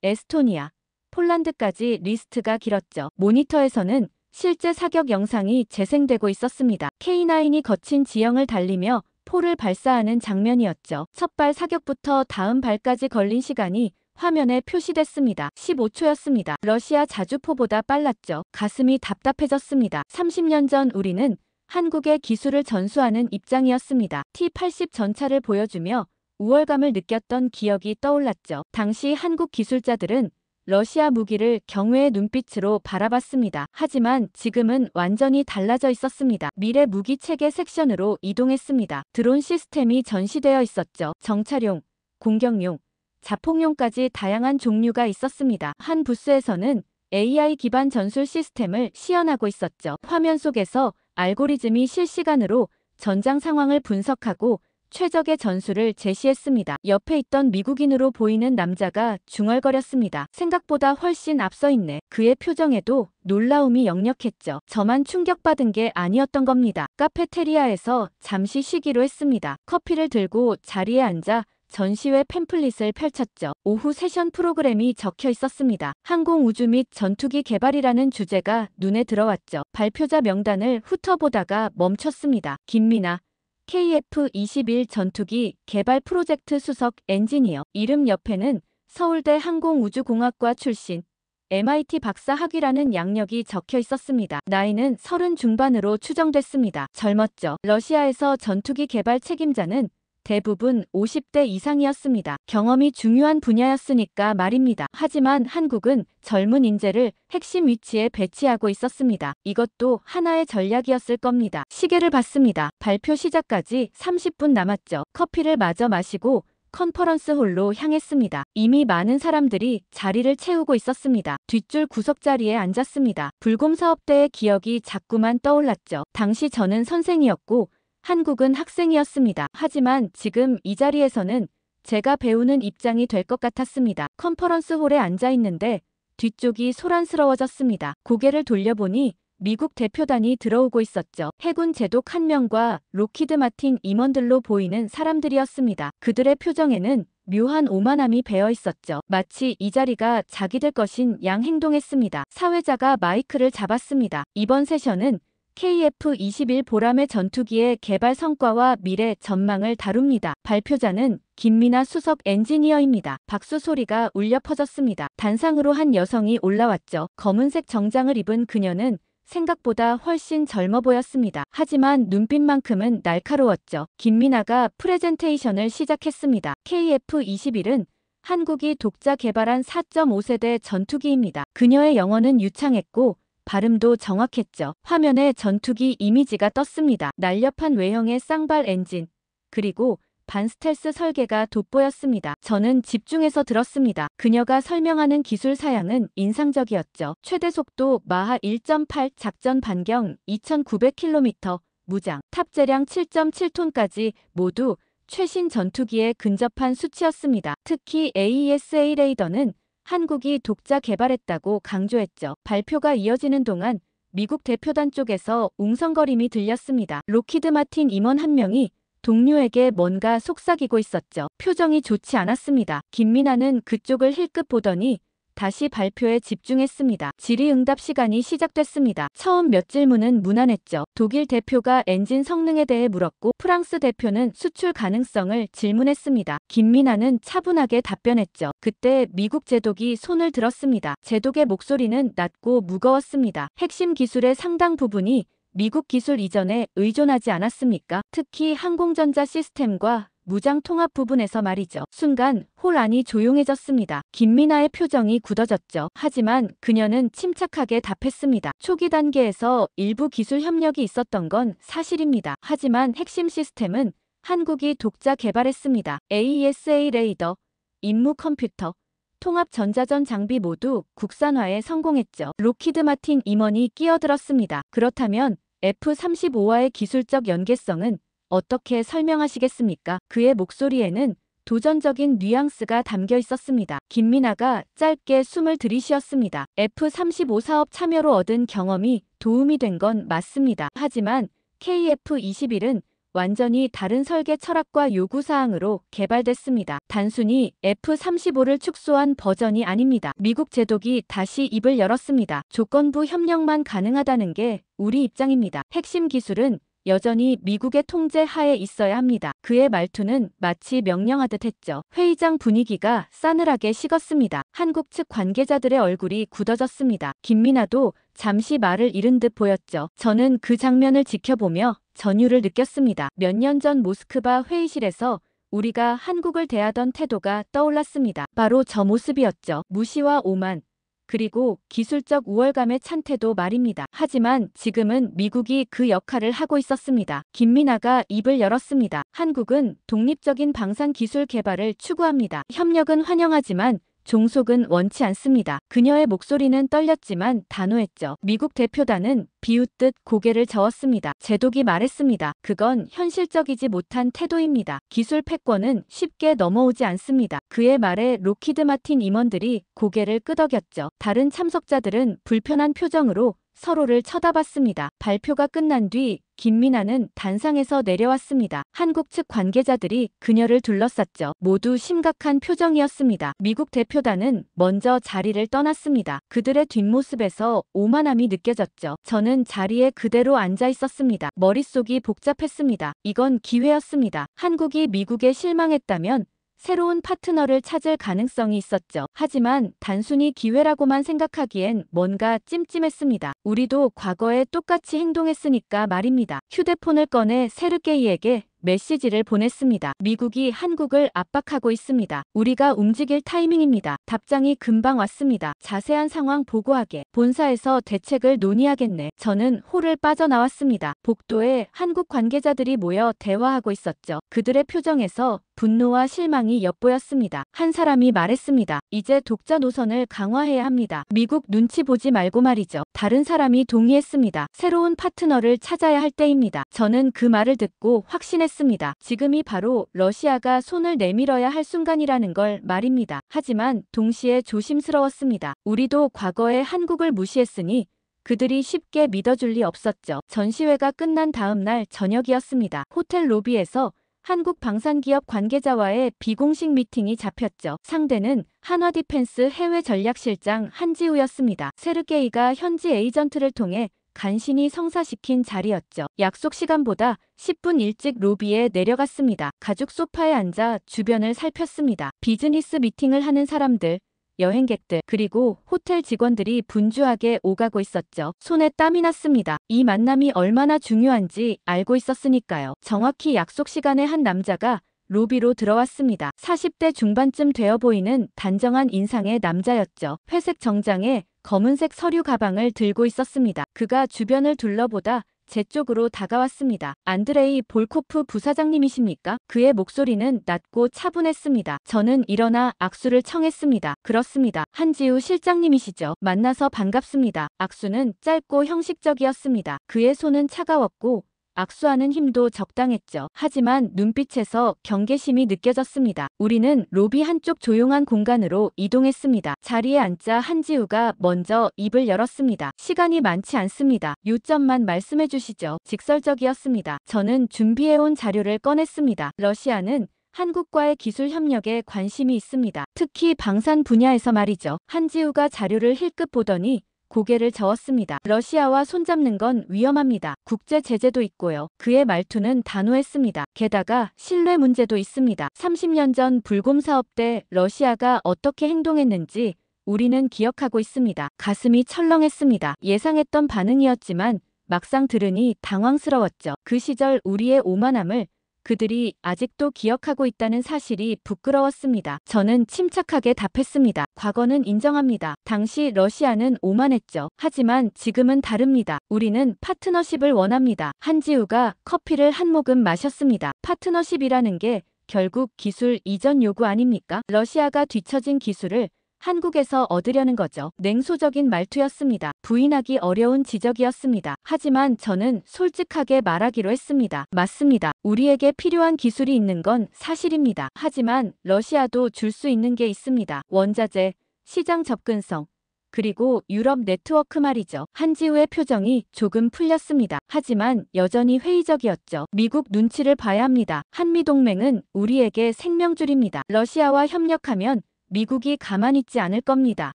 에스토니아, 폴란드까지 리스트가 길었죠. 모니터에서는 실제 사격 영상이 재생되고 있었습니다. K9이 거친 지형을 달리며 포를 발사하는 장면이었죠. 첫 발 사격부터 다음 발까지 걸린 시간이 화면에 표시됐습니다. 15초였습니다. 러시아 자주포보다 빨랐죠. 가슴이 답답해졌습니다. 30년 전 우리는 한국의 기술을 전수하는 입장이었습니다. T-80 전차를 보여주며 우월감을 느꼈던 기억이 떠올랐죠. 당시 한국 기술자들은 러시아 무기를 경외의 눈빛으로 바라봤습니다. 하지만 지금은 완전히 달라져 있었습니다. 미래 무기 체계 섹션으로 이동했습니다. 드론 시스템이 전시되어 있었죠. 정찰용, 공격용, 자폭용까지 다양한 종류가 있었습니다. 한 부스에서는 AI 기반 전술 시스템을 시연하고 있었죠. 화면 속에서 알고리즘이 실시간으로 전장 상황을 분석하고 최적의 전술을 제시했습니다. 옆에 있던 미국인으로 보이는 남자가 중얼거렸습니다. 생각보다 훨씬 앞서 있네. 그의 표정에도 놀라움이 역력했죠. 저만 충격받은 게 아니었던 겁니다. 카페테리아에서 잠시 쉬기로 했습니다. 커피를 들고 자리에 앉아 전시회 팸플릿을 펼쳤죠. 오후 세션 프로그램이 적혀 있었습니다. 항공우주 및 전투기 개발이라는 주제가 눈에 들어왔죠. 발표자 명단을 훑어보다가 멈췄습니다. 김미나, KF-21 전투기 개발 프로젝트 수석 엔지니어. 이름 옆에는 서울대 항공우주공학과 출신, MIT 박사 학위라는 양력이 적혀 있었습니다. 나이는 30 중반으로 추정됐습니다. 젊었죠. 러시아에서 전투기 개발 책임자는 대부분 50대 이상이었습니다. 경험이 중요한 분야였으니까 말입니다. 하지만 한국은 젊은 인재를 핵심 위치에 배치하고 있었습니다. 이것도 하나의 전략이었을 겁니다. 시계를 봤습니다. 발표 시작까지 30분 남았죠. 커피를 마저 마시고 컨퍼런스 홀로 향했습니다. 이미 많은 사람들이 자리를 채우고 있었습니다. 뒷줄 구석자리에 앉았습니다. 불곰사업대의 기억이 자꾸만 떠올랐죠. 당시 저는 선생이었고 한국은 학생이었습니다. 하지만 지금 이 자리에서는 제가 배우는 입장이 될 것 같았습니다. 컨퍼런스 홀에 앉아 있는데 뒤쪽이 소란스러워졌습니다. 고개를 돌려보니 미국 대표단이 들어오고 있었죠. 해군 제독 1명과 로키드 마틴 임원들로 보이는 사람들이었습니다. 그들의 표정에는 묘한 오만함이 배어 있었죠. 마치 이 자리가 자기들 것인 양 행동했습니다. 사회자가 마이크를 잡았습니다. 이번 세션은 KF-21 보람의 전투기의 개발 성과와 미래 전망을 다룹니다. 발표자는 김미나 수석 엔지니어입니다. 박수 소리가 울려 퍼졌습니다. 단상으로 한 여성이 올라왔죠. 검은색 정장을 입은 그녀는 생각보다 훨씬 젊어 보였습니다. 하지만 눈빛만큼은 날카로웠죠. 김미나가 프레젠테이션을 시작했습니다. KF-21은 한국이 독자 개발한 4.5세대 전투기입니다. 그녀의 영어는 유창했고 발음도 정확했죠. 화면에 전투기 이미지가 떴습니다. 날렵한 외형의 쌍발 엔진, 그리고 반스텔스 설계가 돋보였습니다. 저는 집중해서 들었습니다. 그녀가 설명하는 기술 사양은 인상적이었죠. 최대 속도 마하 1.8, 작전 반경 2900km, 무장, 탑재량 7.7톤까지 모두 최신 전투기에 근접한 수치였습니다. 특히 AESA 레이더는 한국이 독자 개발했다고 강조했죠. 발표가 이어지는 동안 미국 대표단 쪽에서 웅성거림이 들렸습니다. 로키드 마틴 임원 한 명이 동료에게 뭔가 속삭이고 있었죠. 표정이 좋지 않았습니다. 김미나는 그쪽을 힐끗 보더니 다시 발표에 집중했습니다. 질의응답 시간이 시작됐습니다. 처음 몇 질문은 무난했죠. 독일 대표가 엔진 성능에 대해 물었고 프랑스 대표는 수출 가능성을 질문했습니다. 김미나는 차분하게 답변했죠. 그때 미국 제독이 손을 들었습니다. 제독의 목소리는 낮고 무거웠습니다. 핵심 기술의 상당 부분이 미국 기술 이전에 의존하지 않았습니까? 특히 항공전자 시스템과 무장 통합 부분에서 말이죠. 순간 홀 안이 조용해졌습니다. 김미나의 표정이 굳어졌죠. 하지만 그녀는 침착하게 답했습니다. 초기 단계에서 일부 기술 협력이 있었던 건 사실입니다. 하지만 핵심 시스템은 한국이 독자 개발했습니다. AESA 레이더, 임무 컴퓨터, 통합 전자전 장비 모두 국산화에 성공했죠. 로키드 마틴 임원이 끼어들었습니다. 그렇다면 F-35와의 기술적 연계성은 어떻게 설명하시겠습니까? 그의 목소리에는 도전적인 뉘앙스가 담겨 있었습니다. 김민아가 짧게 숨을 들이쉬었습니다. F-35 사업 참여로 얻은 경험이 도움이 된 건 맞습니다. 하지만 KF-21은 완전히 다른 설계 철학과 요구사항으로 개발됐습니다. 단순히 F-35를 축소한 버전이 아닙니다. 미국 제독이 다시 입을 열었습니다. 조건부 협력만 가능하다는 게 우리 입장입니다. 핵심 기술은 여전히 미국의 통제 하에 있어야 합니다. 그의 말투는 마치 명령하듯 했죠. 회의장 분위기가 싸늘하게 식었습니다. 한국 측 관계자들의 얼굴이 굳어졌습니다. 김민아도 잠시 말을 잃은 듯 보였죠. 저는 그 장면을 지켜보며 전율을 느꼈습니다. 몇 년 전 모스크바 회의실에서 우리가 한국을 대하던 태도가 떠올랐습니다. 바로 저 모습이었죠. 무시와 오만. 그리고 기술적 우월감에 찬 태도 말입니다. 하지만 지금은 미국이 그 역할을 하고 있었습니다. 김민아가 입을 열었습니다. 한국은 독립적인 방산 기술 개발을 추구합니다. 협력은 환영하지만 종속은 원치 않습니다. 그녀의 목소리는 떨렸지만 단호했죠. 미국 대표단은 비웃듯 고개를 저었습니다. 제독이 말했습니다. 그건 현실적이지 못한 태도입니다. 기술 패권은 쉽게 넘어오지 않습니다. 그의 말에 로키드 마틴 임원들이 고개를 끄덕였죠. 다른 참석자들은 불편한 표정으로 서로를 쳐다봤습니다. 발표가 끝난 뒤 김민아는 단상에서 내려왔습니다. 한국 측 관계자들이 그녀를 둘러쌌죠. 모두 심각한 표정이었습니다. 미국 대표단은 먼저 자리를 떠났습니다. 그들의 뒷모습에서 오만함이 느껴졌죠. 저는 자리에 그대로 앉아 있었습니다. 머릿속이 복잡했습니다. 이건 기회였습니다. 한국이 미국에 실망했다면 새로운 파트너를 찾을 가능성이 있었죠. 하지만 단순히 기회라고만 생각하기엔 뭔가 찜찜했습니다. 우리도 과거에 똑같이 행동했으니까 말입니다. 휴대폰을 꺼내 세르게이에게 메시지를 보냈습니다. 미국이 한국을 압박하고 있습니다. 우리가 움직일 타이밍입니다. 답장이 금방 왔습니다. 자세한 상황 보고하게. 본사에서 대책을 논의하겠네. 저는 홀을 빠져나왔습니다. 복도에 한국 관계자들이 모여 대화하고 있었죠. 그들의 표정에서 분노와 실망이 엿보였습니다. 한 사람이 말했습니다. 이제 독자 노선을 강화해야 합니다. 미국 눈치 보지 말고 말이죠. 다른 사람이 동의했습니다. 새로운 파트너를 찾아야 할 때입니다. 저는 그 말을 듣고 확신했습니다. 지금이 바로 러시아가 손을 내밀어야 할 순간이라는 걸 말입니다. 하지만 동시에 조심스러웠습니다. 우리도 과거에 한국을 무시했으니 그들이 쉽게 믿어줄 리 없었죠. 전시회가 끝난 다음 날 저녁이었습니다. 호텔 로비에서 한국 방산기업 관계자와의 비공식 미팅이 잡혔죠. 상대는 한화디펜스 해외전략실장 한지우였습니다. 세르게이가 현지 에이전트를 통해 간신히 성사시킨 자리였죠. 약속 시간보다 10분 일찍 로비에 내려갔습니다. 가죽 소파에 앉아 주변을 살폈습니다. 비즈니스 미팅을 하는 사람들, 여행객들, 그리고 호텔 직원들이 분주하게 오가고 있었죠. 손에 땀이 났습니다. 이 만남이 얼마나 중요한지 알고 있었으니까요. 정확히 약속 시간에 한 남자가 로비로 들어왔습니다. 40대 중반쯤 되어 보이는 단정한 인상의 남자였죠. 회색 정장에 검은색 서류 가방을 들고 있었습니다. 그가 주변을 둘러보다 제 쪽으로 다가왔습니다. 안드레이 볼코프 부사장님이십니까? 그의 목소리는 낮고 차분했습니다. 저는 일어나 악수를 청했습니다. 그렇습니다. 한지우 실장님이시죠? 만나서 반갑습니다. 악수는 짧고 형식적이었습니다. 그의 손은 차가웠고 악수하는 힘도 적당했죠. 하지만 눈빛에서 경계심이 느껴졌습니다. 우리는 로비 한쪽 조용한 공간으로 이동했습니다. 자리에 앉자 한지우가 먼저 입을 열었습니다. 시간이 많지 않습니다. 요점만 말씀해 주시죠. 직설적이었습니다. 저는 준비해온 자료를 꺼냈습니다. 러시아는 한국과의 기술 협력에 관심이 있습니다. 특히 방산 분야에서 말이죠. 한지우가 자료를 힐끗 보더니 고개를 저었습니다. 러시아와 손잡는 건 위험합니다. 국제 제재도 있고요. 그의 말투는 단호했습니다. 게다가 신뢰 문제도 있습니다. 30년 전 불곰 사업 때 러시아가 어떻게 행동했는지 우리는 기억하고 있습니다. 가슴이 철렁했습니다. 예상했던 반응이었지만 막상 들으니 당황스러웠죠. 그 시절 우리의 오만함을 그들이 아직도 기억하고 있다는 사실이 부끄러웠습니다. 저는 침착하게 답했습니다. 과거는 인정합니다. 당시 러시아는 오만했죠. 하지만 지금은 다릅니다. 우리는 파트너십을 원합니다. 한지우가 커피를 한 모금 마셨습니다. 파트너십이라는 게 결국 기술 이전 요구 아닙니까? 러시아가 뒤처진 기술을 한국에서 얻으려는 거죠. 냉소적인 말투였습니다. 부인하기 어려운 지적이었습니다. 하지만 저는 솔직하게 말하기로 했습니다. 맞습니다. 우리에게 필요한 기술이 있는 건 사실입니다. 하지만 러시아도 줄 수 있는 게 있습니다. 원자재, 시장 접근성, 그리고 유럽 네트워크 말이죠. 한지우의 표정이 조금 풀렸습니다. 하지만 여전히 회의적이었죠. 미국 눈치를 봐야 합니다. 한미동맹은 우리에게 생명줄입니다. 러시아와 협력하면 미국이 가만히 있지 않을 겁니다.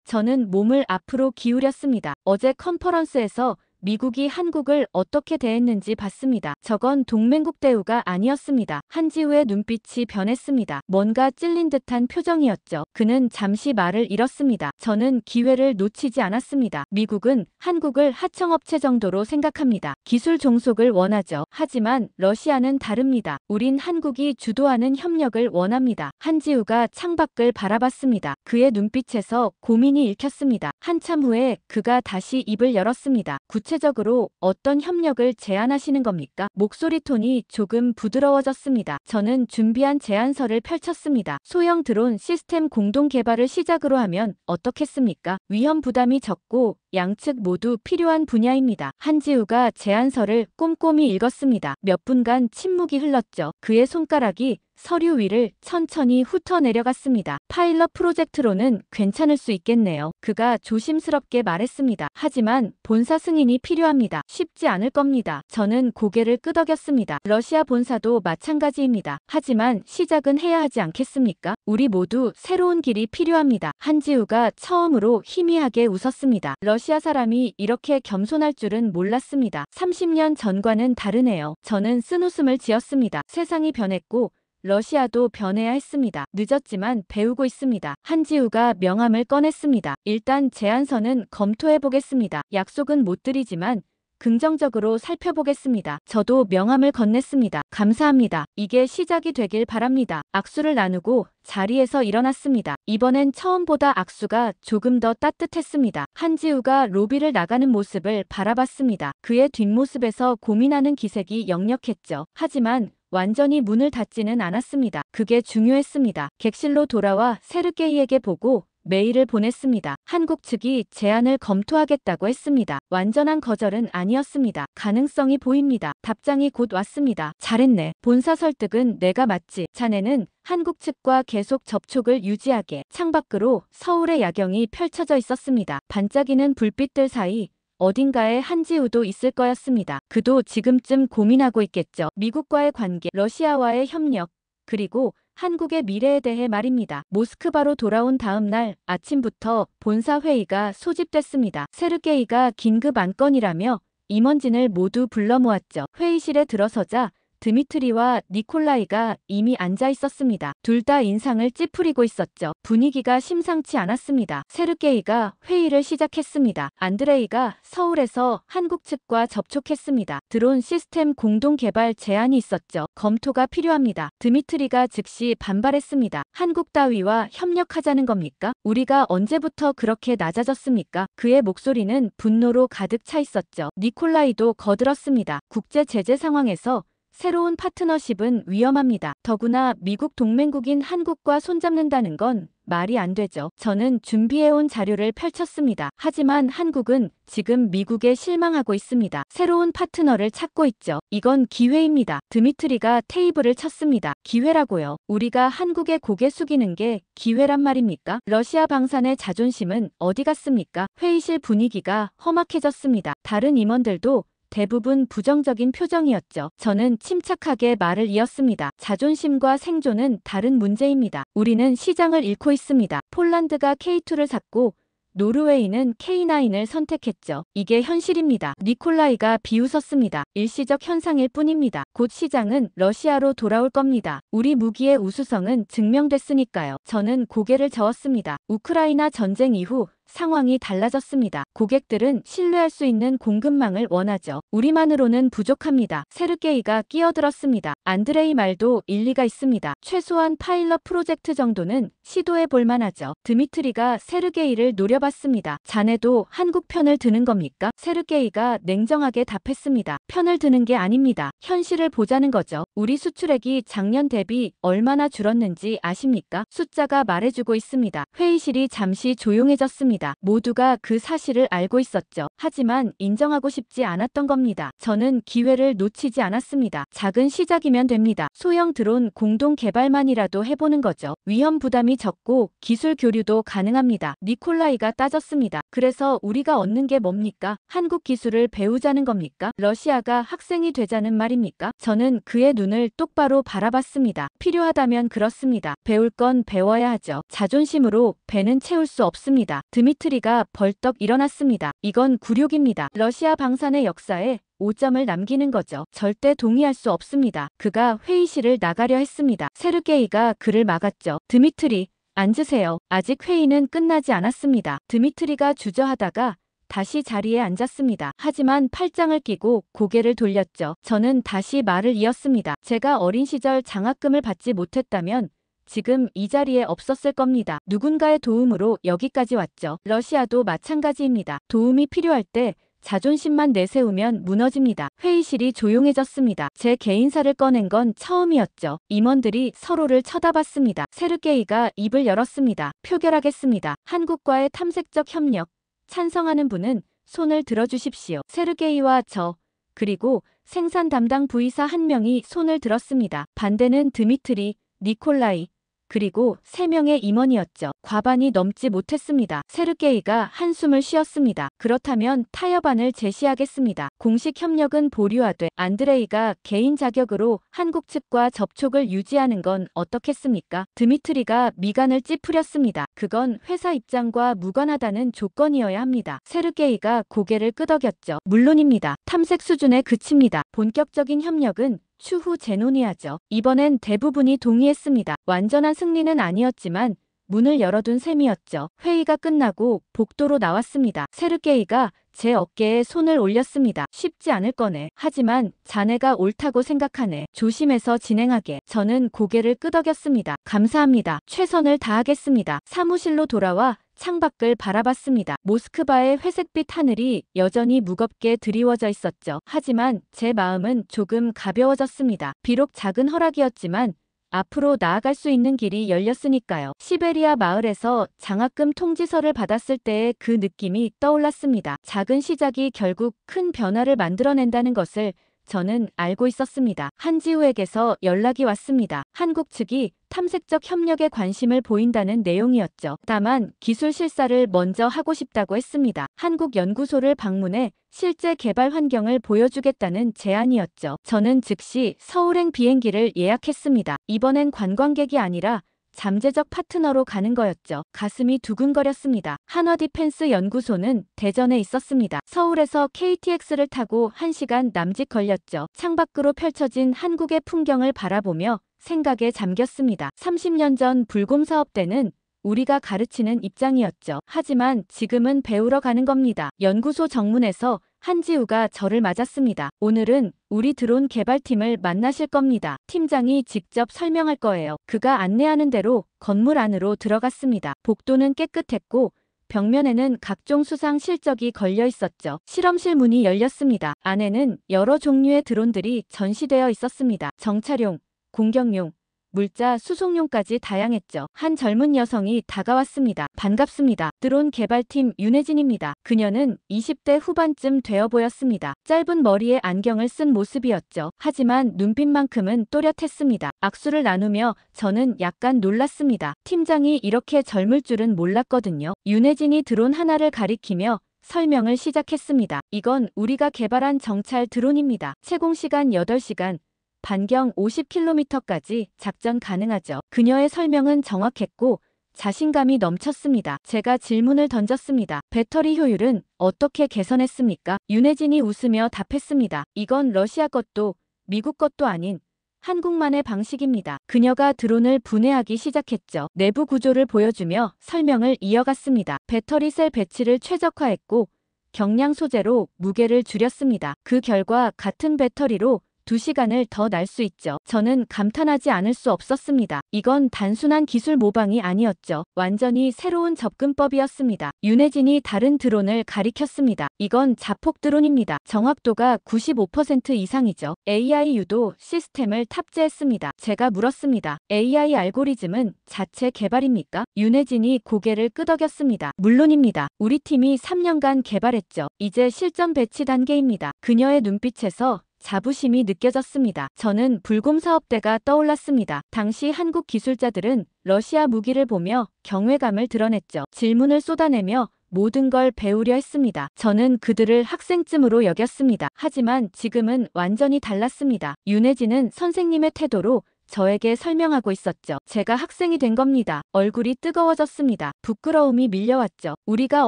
저는 몸을 앞으로 기울였습니다. 어제 컨퍼런스에서 미국이 한국을 어떻게 대했는지 봤습니다. 저건 동맹국 대우가 아니었습니다. 한지우의 눈빛이 변했습니다. 뭔가 찔린 듯한 표정이었죠. 그는 잠시 말을 잃었습니다. 저는 기회를 놓치지 않았습니다. 미국은 한국을 하청업체 정도로 생각합니다. 기술 종속을 원하죠. 하지만 러시아는 다릅니다. 우린 한국이 주도하는 협력을 원합니다. 한지우가 창밖을 바라봤습니다. 그의 눈빛에서 고민이 읽혔습니다. 한참 후에 그가 다시 입을 열었습니다. 구체적으로 어떤 협력을 제안하시는 겁니까? 목소리 톤이 조금 부드러워졌습니다. 저는 준비한 제안서를 펼쳤습니다. 소형 드론 시스템 공동 개발을 시작으로 하면 어떻겠습니까? 위험 부담이 적고 양측 모두 필요한 분야입니다. 한지우가 제안서를 꼼꼼히 읽었습니다. 몇 분간 침묵이 흘렀죠. 그의 손가락이 서류 위를 천천히 훑어 내려갔습니다. 파일럿 프로젝트로는 괜찮을 수 있겠네요. 그가 조심스럽게 말했습니다. 하지만 본사 승인이 필요합니다. 쉽지 않을 겁니다. 저는 고개를 끄덕였습니다. 러시아 본사도 마찬가지입니다. 하지만 시작은 해야 하지 않겠습니까? 우리 모두 새로운 길이 필요합니다. 한지우가 처음으로 희미하게 웃었습니다. 러시아 사람이 이렇게 겸손할 줄은 몰랐습니다. 30년 전과는 다르네요. 저는 쓴웃음을 지었습니다. 세상이 변했고 러시아도 변해야 했습니다. 늦었지만 배우고 있습니다. 한지우가 명함을 꺼냈습니다. 일단 제안서는 검토해보겠습니다. 약속은 못 드리지만 긍정적으로 살펴보겠습니다. 저도 명함을 건넸습니다. 감사합니다. 이게 시작이 되길 바랍니다. 악수를 나누고 자리에서 일어났습니다. 이번엔 처음보다 악수가 조금 더 따뜻했습니다. 한지우가 로비를 나가는 모습을 바라봤습니다. 그의 뒷모습에서 고민하는 기색이 역력했죠. 하지만 완전히 문을 닫지는 않았습니다. 그게 중요했습니다. 객실로 돌아와 세르게이에게 보고 메일을 보냈습니다. 한국 측이 제안을 검토하겠다고 했습니다. 완전한 거절은 아니었습니다. 가능성이 보입니다. 답장이 곧 왔습니다. 잘했네. 본사 설득은 내가 맞지. 자네는 한국 측과 계속 접촉을 유지하게. 창밖으로 서울의 야경이 펼쳐져 있었습니다. 반짝이는 불빛들 사이 어딘가에 한지우도 있을 거였습니다. 그도 지금쯤 고민하고 있겠죠. 미국과의 관계, 러시아와의 협력, 그리고 한국의 미래에 대해 말입니다. 모스크바로 돌아온 다음 날 아침부터 본사 회의가 소집됐습니다. 세르게이가 긴급 안건이라며 임원진을 모두 불러 모았죠. 회의실에 들어서자 드미트리와 니콜라이가 이미 앉아 있었습니다. 둘 다 인상을 찌푸리고 있었죠. 분위기가 심상치 않았습니다. 세르게이가 회의를 시작했습니다. 안드레이가 서울에서 한국 측과 접촉했습니다. 드론 시스템 공동 개발 제안이 있었죠. 검토가 필요합니다. 드미트리가 즉시 반발했습니다. 한국 따위와 협력하자는 겁니까? 우리가 언제부터 그렇게 낮아졌습니까? 그의 목소리는 분노로 가득 차 있었죠. 니콜라이도 거들었습니다. 국제 제재 상황에서 새로운 파트너십은 위험합니다. 더구나 미국 동맹국인 한국과 손잡는다는 건 말이 안 되죠. 저는 준비해온 자료를 펼쳤습니다. 하지만 한국은 지금 미국에 실망하고 있습니다. 새로운 파트너를 찾고 있죠. 이건 기회입니다. 드미트리가 테이블을 쳤습니다. 기회라고요. 우리가 한국에 고개 숙이는 게 기회란 말입니까? 러시아 방산의 자존심은 어디 갔습니까? 회의실 분위기가 험악해졌습니다. 다른 임원들도 대부분 부정적인 표정이었죠. 저는 침착하게 말을 이었습니다. 자존심과 생존은 다른 문제입니다. 우리는 시장을 잃고 있습니다. 폴란드가 K2를 샀고 노르웨이는 K9을 선택했죠. 이게 현실입니다. 니콜라이가 비웃었습니다. 일시적 현상일 뿐입니다. 곧 시장은 러시아로 돌아올 겁니다. 우리 무기의 우수성은 증명됐으니까요. 저는 고개를 저었습니다. 우크라이나 전쟁 이후 상황이 달라졌습니다. 고객들은 신뢰할 수 있는 공급망을 원하죠. 우리만으로는 부족합니다. 세르게이가 끼어들었습니다. 안드레이 말도 일리가 있습니다. 최소한 파일럿 프로젝트 정도는 시도해 볼 만하죠. 드미트리가 세르게이를 노려봤습니다. 자네도 한국 편을 드는 겁니까? 세르게이가 냉정하게 답했습니다. 편을 드는 게 아닙니다. 현실을 보자는 거죠. 우리 수출액이 작년 대비 얼마나 줄었는지 아십니까? 숫자가 말해주고 있습니다. 회의실이 잠시 조용해졌습니다. 모두가 그 사실을 알고 있었죠. 하지만 인정하고 싶지 않았던 겁니다. 저는 기회를 놓치지 않았습니다. 작은 시작이면 됩니다. 소형 드론 공동 개발만이라도 해보는 거죠. 위험 부담이 적고 기술 교류도 가능합니다. 니콜라이가 따졌습니다. 그래서 우리가 얻는 게 뭡니까? 한국 기술을 배우자는 겁니까? 러시아가 학생이 되자는 말입니까? 저는 그의 눈을 똑바로 바라봤습니다. 필요하다면 그렇습니다. 배울 건 배워야 하죠. 자존심으로 배는 채울 수 없습니다. 드미트리가 벌떡 일어났습니다. 이건 굴욕입니다. 러시아 방산의 역사에 오점을 남기는 거죠. 절대 동의할 수 없습니다. 그가 회의실을 나가려 했습니다. 세르게이가 그를 막았죠. 드미트리, 앉으세요. 아직 회의는 끝나지 않았습니다. 드미트리가 주저하다가 다시 자리에 앉았습니다. 하지만 팔짱을 끼고 고개를 돌렸죠. 저는 다시 말을 이었습니다. 제가 어린 시절 장학금을 받지 못했다면 지금 이 자리에 없었을 겁니다. 누군가의 도움으로 여기까지 왔죠. 러시아도 마찬가지입니다. 도움이 필요할 때 자존심만 내세우면 무너집니다. 회의실이 조용해졌습니다. 제 개인사를 꺼낸 건 처음이었죠. 임원들이 서로를 쳐다봤습니다. 세르게이가 입을 열었습니다. 표결하겠습니다. 한국과의 탐색적 협력, 찬성하는 분은 손을 들어주십시오. 세르게이와 저, 그리고 생산 담당 부이사 한 명이 손을 들었습니다. 반대는 드미트리, 니콜라이, 그리고 3명의 임원이었죠. 과반이 넘지 못했습니다. 세르게이가 한숨을 쉬었습니다. 그렇다면 타협안을 제시하겠습니다. 공식 협력은 보류하되 안드레이가 개인 자격으로 한국 측과 접촉을 유지하는 건 어떻겠습니까? 드미트리가 미간을 찌푸렸습니다. 그건 회사 입장과 무관하다는 조건이어야 합니다. 세르게이가 고개를 끄덕였죠. 물론입니다. 탐색 수준에 그칩니다. 본격적인 협력은 추후 재논의하죠. 이번엔 대부분이 동의했습니다. 완전한 승리는 아니었지만 문을 열어둔 셈이었죠. 회의가 끝나고 복도로 나왔습니다. 세르게이가 제 어깨에 손을 올렸습니다. 쉽지 않을 거네. 하지만 자네가 옳다고 생각하네. 조심해서 진행하게. 저는 고개를 끄덕였습니다. 감사합니다. 최선을 다하겠습니다. 사무실로 돌아와 창밖을 바라봤습니다. 모스크바의 회색빛 하늘이 여전히 무겁게 드리워져 있었죠. 하지만 제 마음은 조금 가벼워졌습니다. 비록 작은 허락이었지만 앞으로 나아갈 수 있는 길이 열렸으니까요. 시베리아 마을에서 장학금 통지서를 받았을 때의 그 느낌이 떠올랐습니다. 작은 시작이 결국 큰 변화를 만들어낸다는 것을 저는 알고 있었습니다. 한지우에게서 연락이 왔습니다. 한국 측이 탐색적 협력에 관심을 보인다는 내용이었죠. 다만 기술 실사를 먼저 하고 싶다고 했습니다. 한국 연구소를 방문해 실제 개발 환경을 보여주겠다는 제안이었죠. 저는 즉시 서울행 비행기를 예약했습니다. 이번엔 관광객이 아니라 잠재적 파트너로 가는 거였죠. 가슴이 두근거렸습니다. 한화디펜스 연구소는 대전에 있었습니다. 서울에서 KTX를 타고 1시간 남짓 걸렸죠. 창밖으로 펼쳐진 한국의 풍경을 바라보며 생각에 잠겼습니다. 30년 전 불곰 사업 때는 우리가 가르치는 입장이었죠. 하지만 지금은 배우러 가는 겁니다. 연구소 정문에서 한지우가 저를 맞았습니다. 오늘은 우리 드론 개발팀을 만나실 겁니다. 팀장이 직접 설명할 거예요. 그가 안내하는 대로 건물 안으로 들어갔습니다. 복도는 깨끗했고 벽면에는 각종 수상 실적이 걸려 있었죠. 실험실 문이 열렸습니다. 안에는 여러 종류의 드론들이 전시되어 있었습니다. 정찰용, 공격용, 물자 수송용까지 다양했죠. 한 젊은 여성이 다가왔습니다. 반갑습니다. 드론 개발팀 윤혜진입니다. 그녀는 20대 후반쯤 되어 보였습니다. 짧은 머리에 안경을 쓴 모습이었죠. 하지만 눈빛만큼은 또렷했습니다. 악수를 나누며 저는 약간 놀랐습니다. 팀장이 이렇게 젊을 줄은 몰랐거든요. 윤혜진이 드론 하나를 가리키며 설명을 시작했습니다. 이건 우리가 개발한 정찰 드론입니다. 채공시간 8시간. 반경 50km까지 작전 가능하죠. 그녀의 설명은 정확했고 자신감이 넘쳤습니다. 제가 질문을 던졌습니다. 배터리 효율은 어떻게 개선했습니까? 윤혜진이 웃으며 답했습니다. 이건 러시아 것도 미국 것도 아닌 한국만의 방식입니다. 그녀가 드론을 분해하기 시작했죠. 내부 구조를 보여주며 설명을 이어갔습니다. 배터리 셀 배치를 최적화했고 경량 소재로 무게를 줄였습니다. 그 결과 같은 배터리로 2시간을 더 날 수 있죠. 저는 감탄하지 않을 수 없었습니다. 이건 단순한 기술 모방이 아니었죠. 완전히 새로운 접근법이었습니다. 윤혜진이 다른 드론을 가리켰습니다. 이건 자폭 드론입니다. 정확도가 95% 이상이죠. AI 유도 시스템을 탑재했습니다. 제가 물었습니다. AI 알고리즘은 자체 개발입니까? 윤혜진이 고개를 끄덕였습니다. 물론입니다. 우리 팀이 3년간 개발했죠. 이제 실전 배치 단계입니다. 그녀의 눈빛에서 자부심이 느껴졌습니다. 저는 불곰 사업대가 떠올랐습니다. 당시 한국 기술자들은 러시아 무기를 보며 경외감을 드러냈죠. 질문을 쏟아내며 모든 걸 배우려 했습니다. 저는 그들을 학생쯤으로 여겼습니다. 하지만 지금은 완전히 달랐습니다. 윤혜진은 선생님의 태도로 저에게 설명하고 있었죠. 제가 학생이 된 겁니다. 얼굴이 뜨거워졌습니다. 부끄러움이 밀려왔죠. 우리가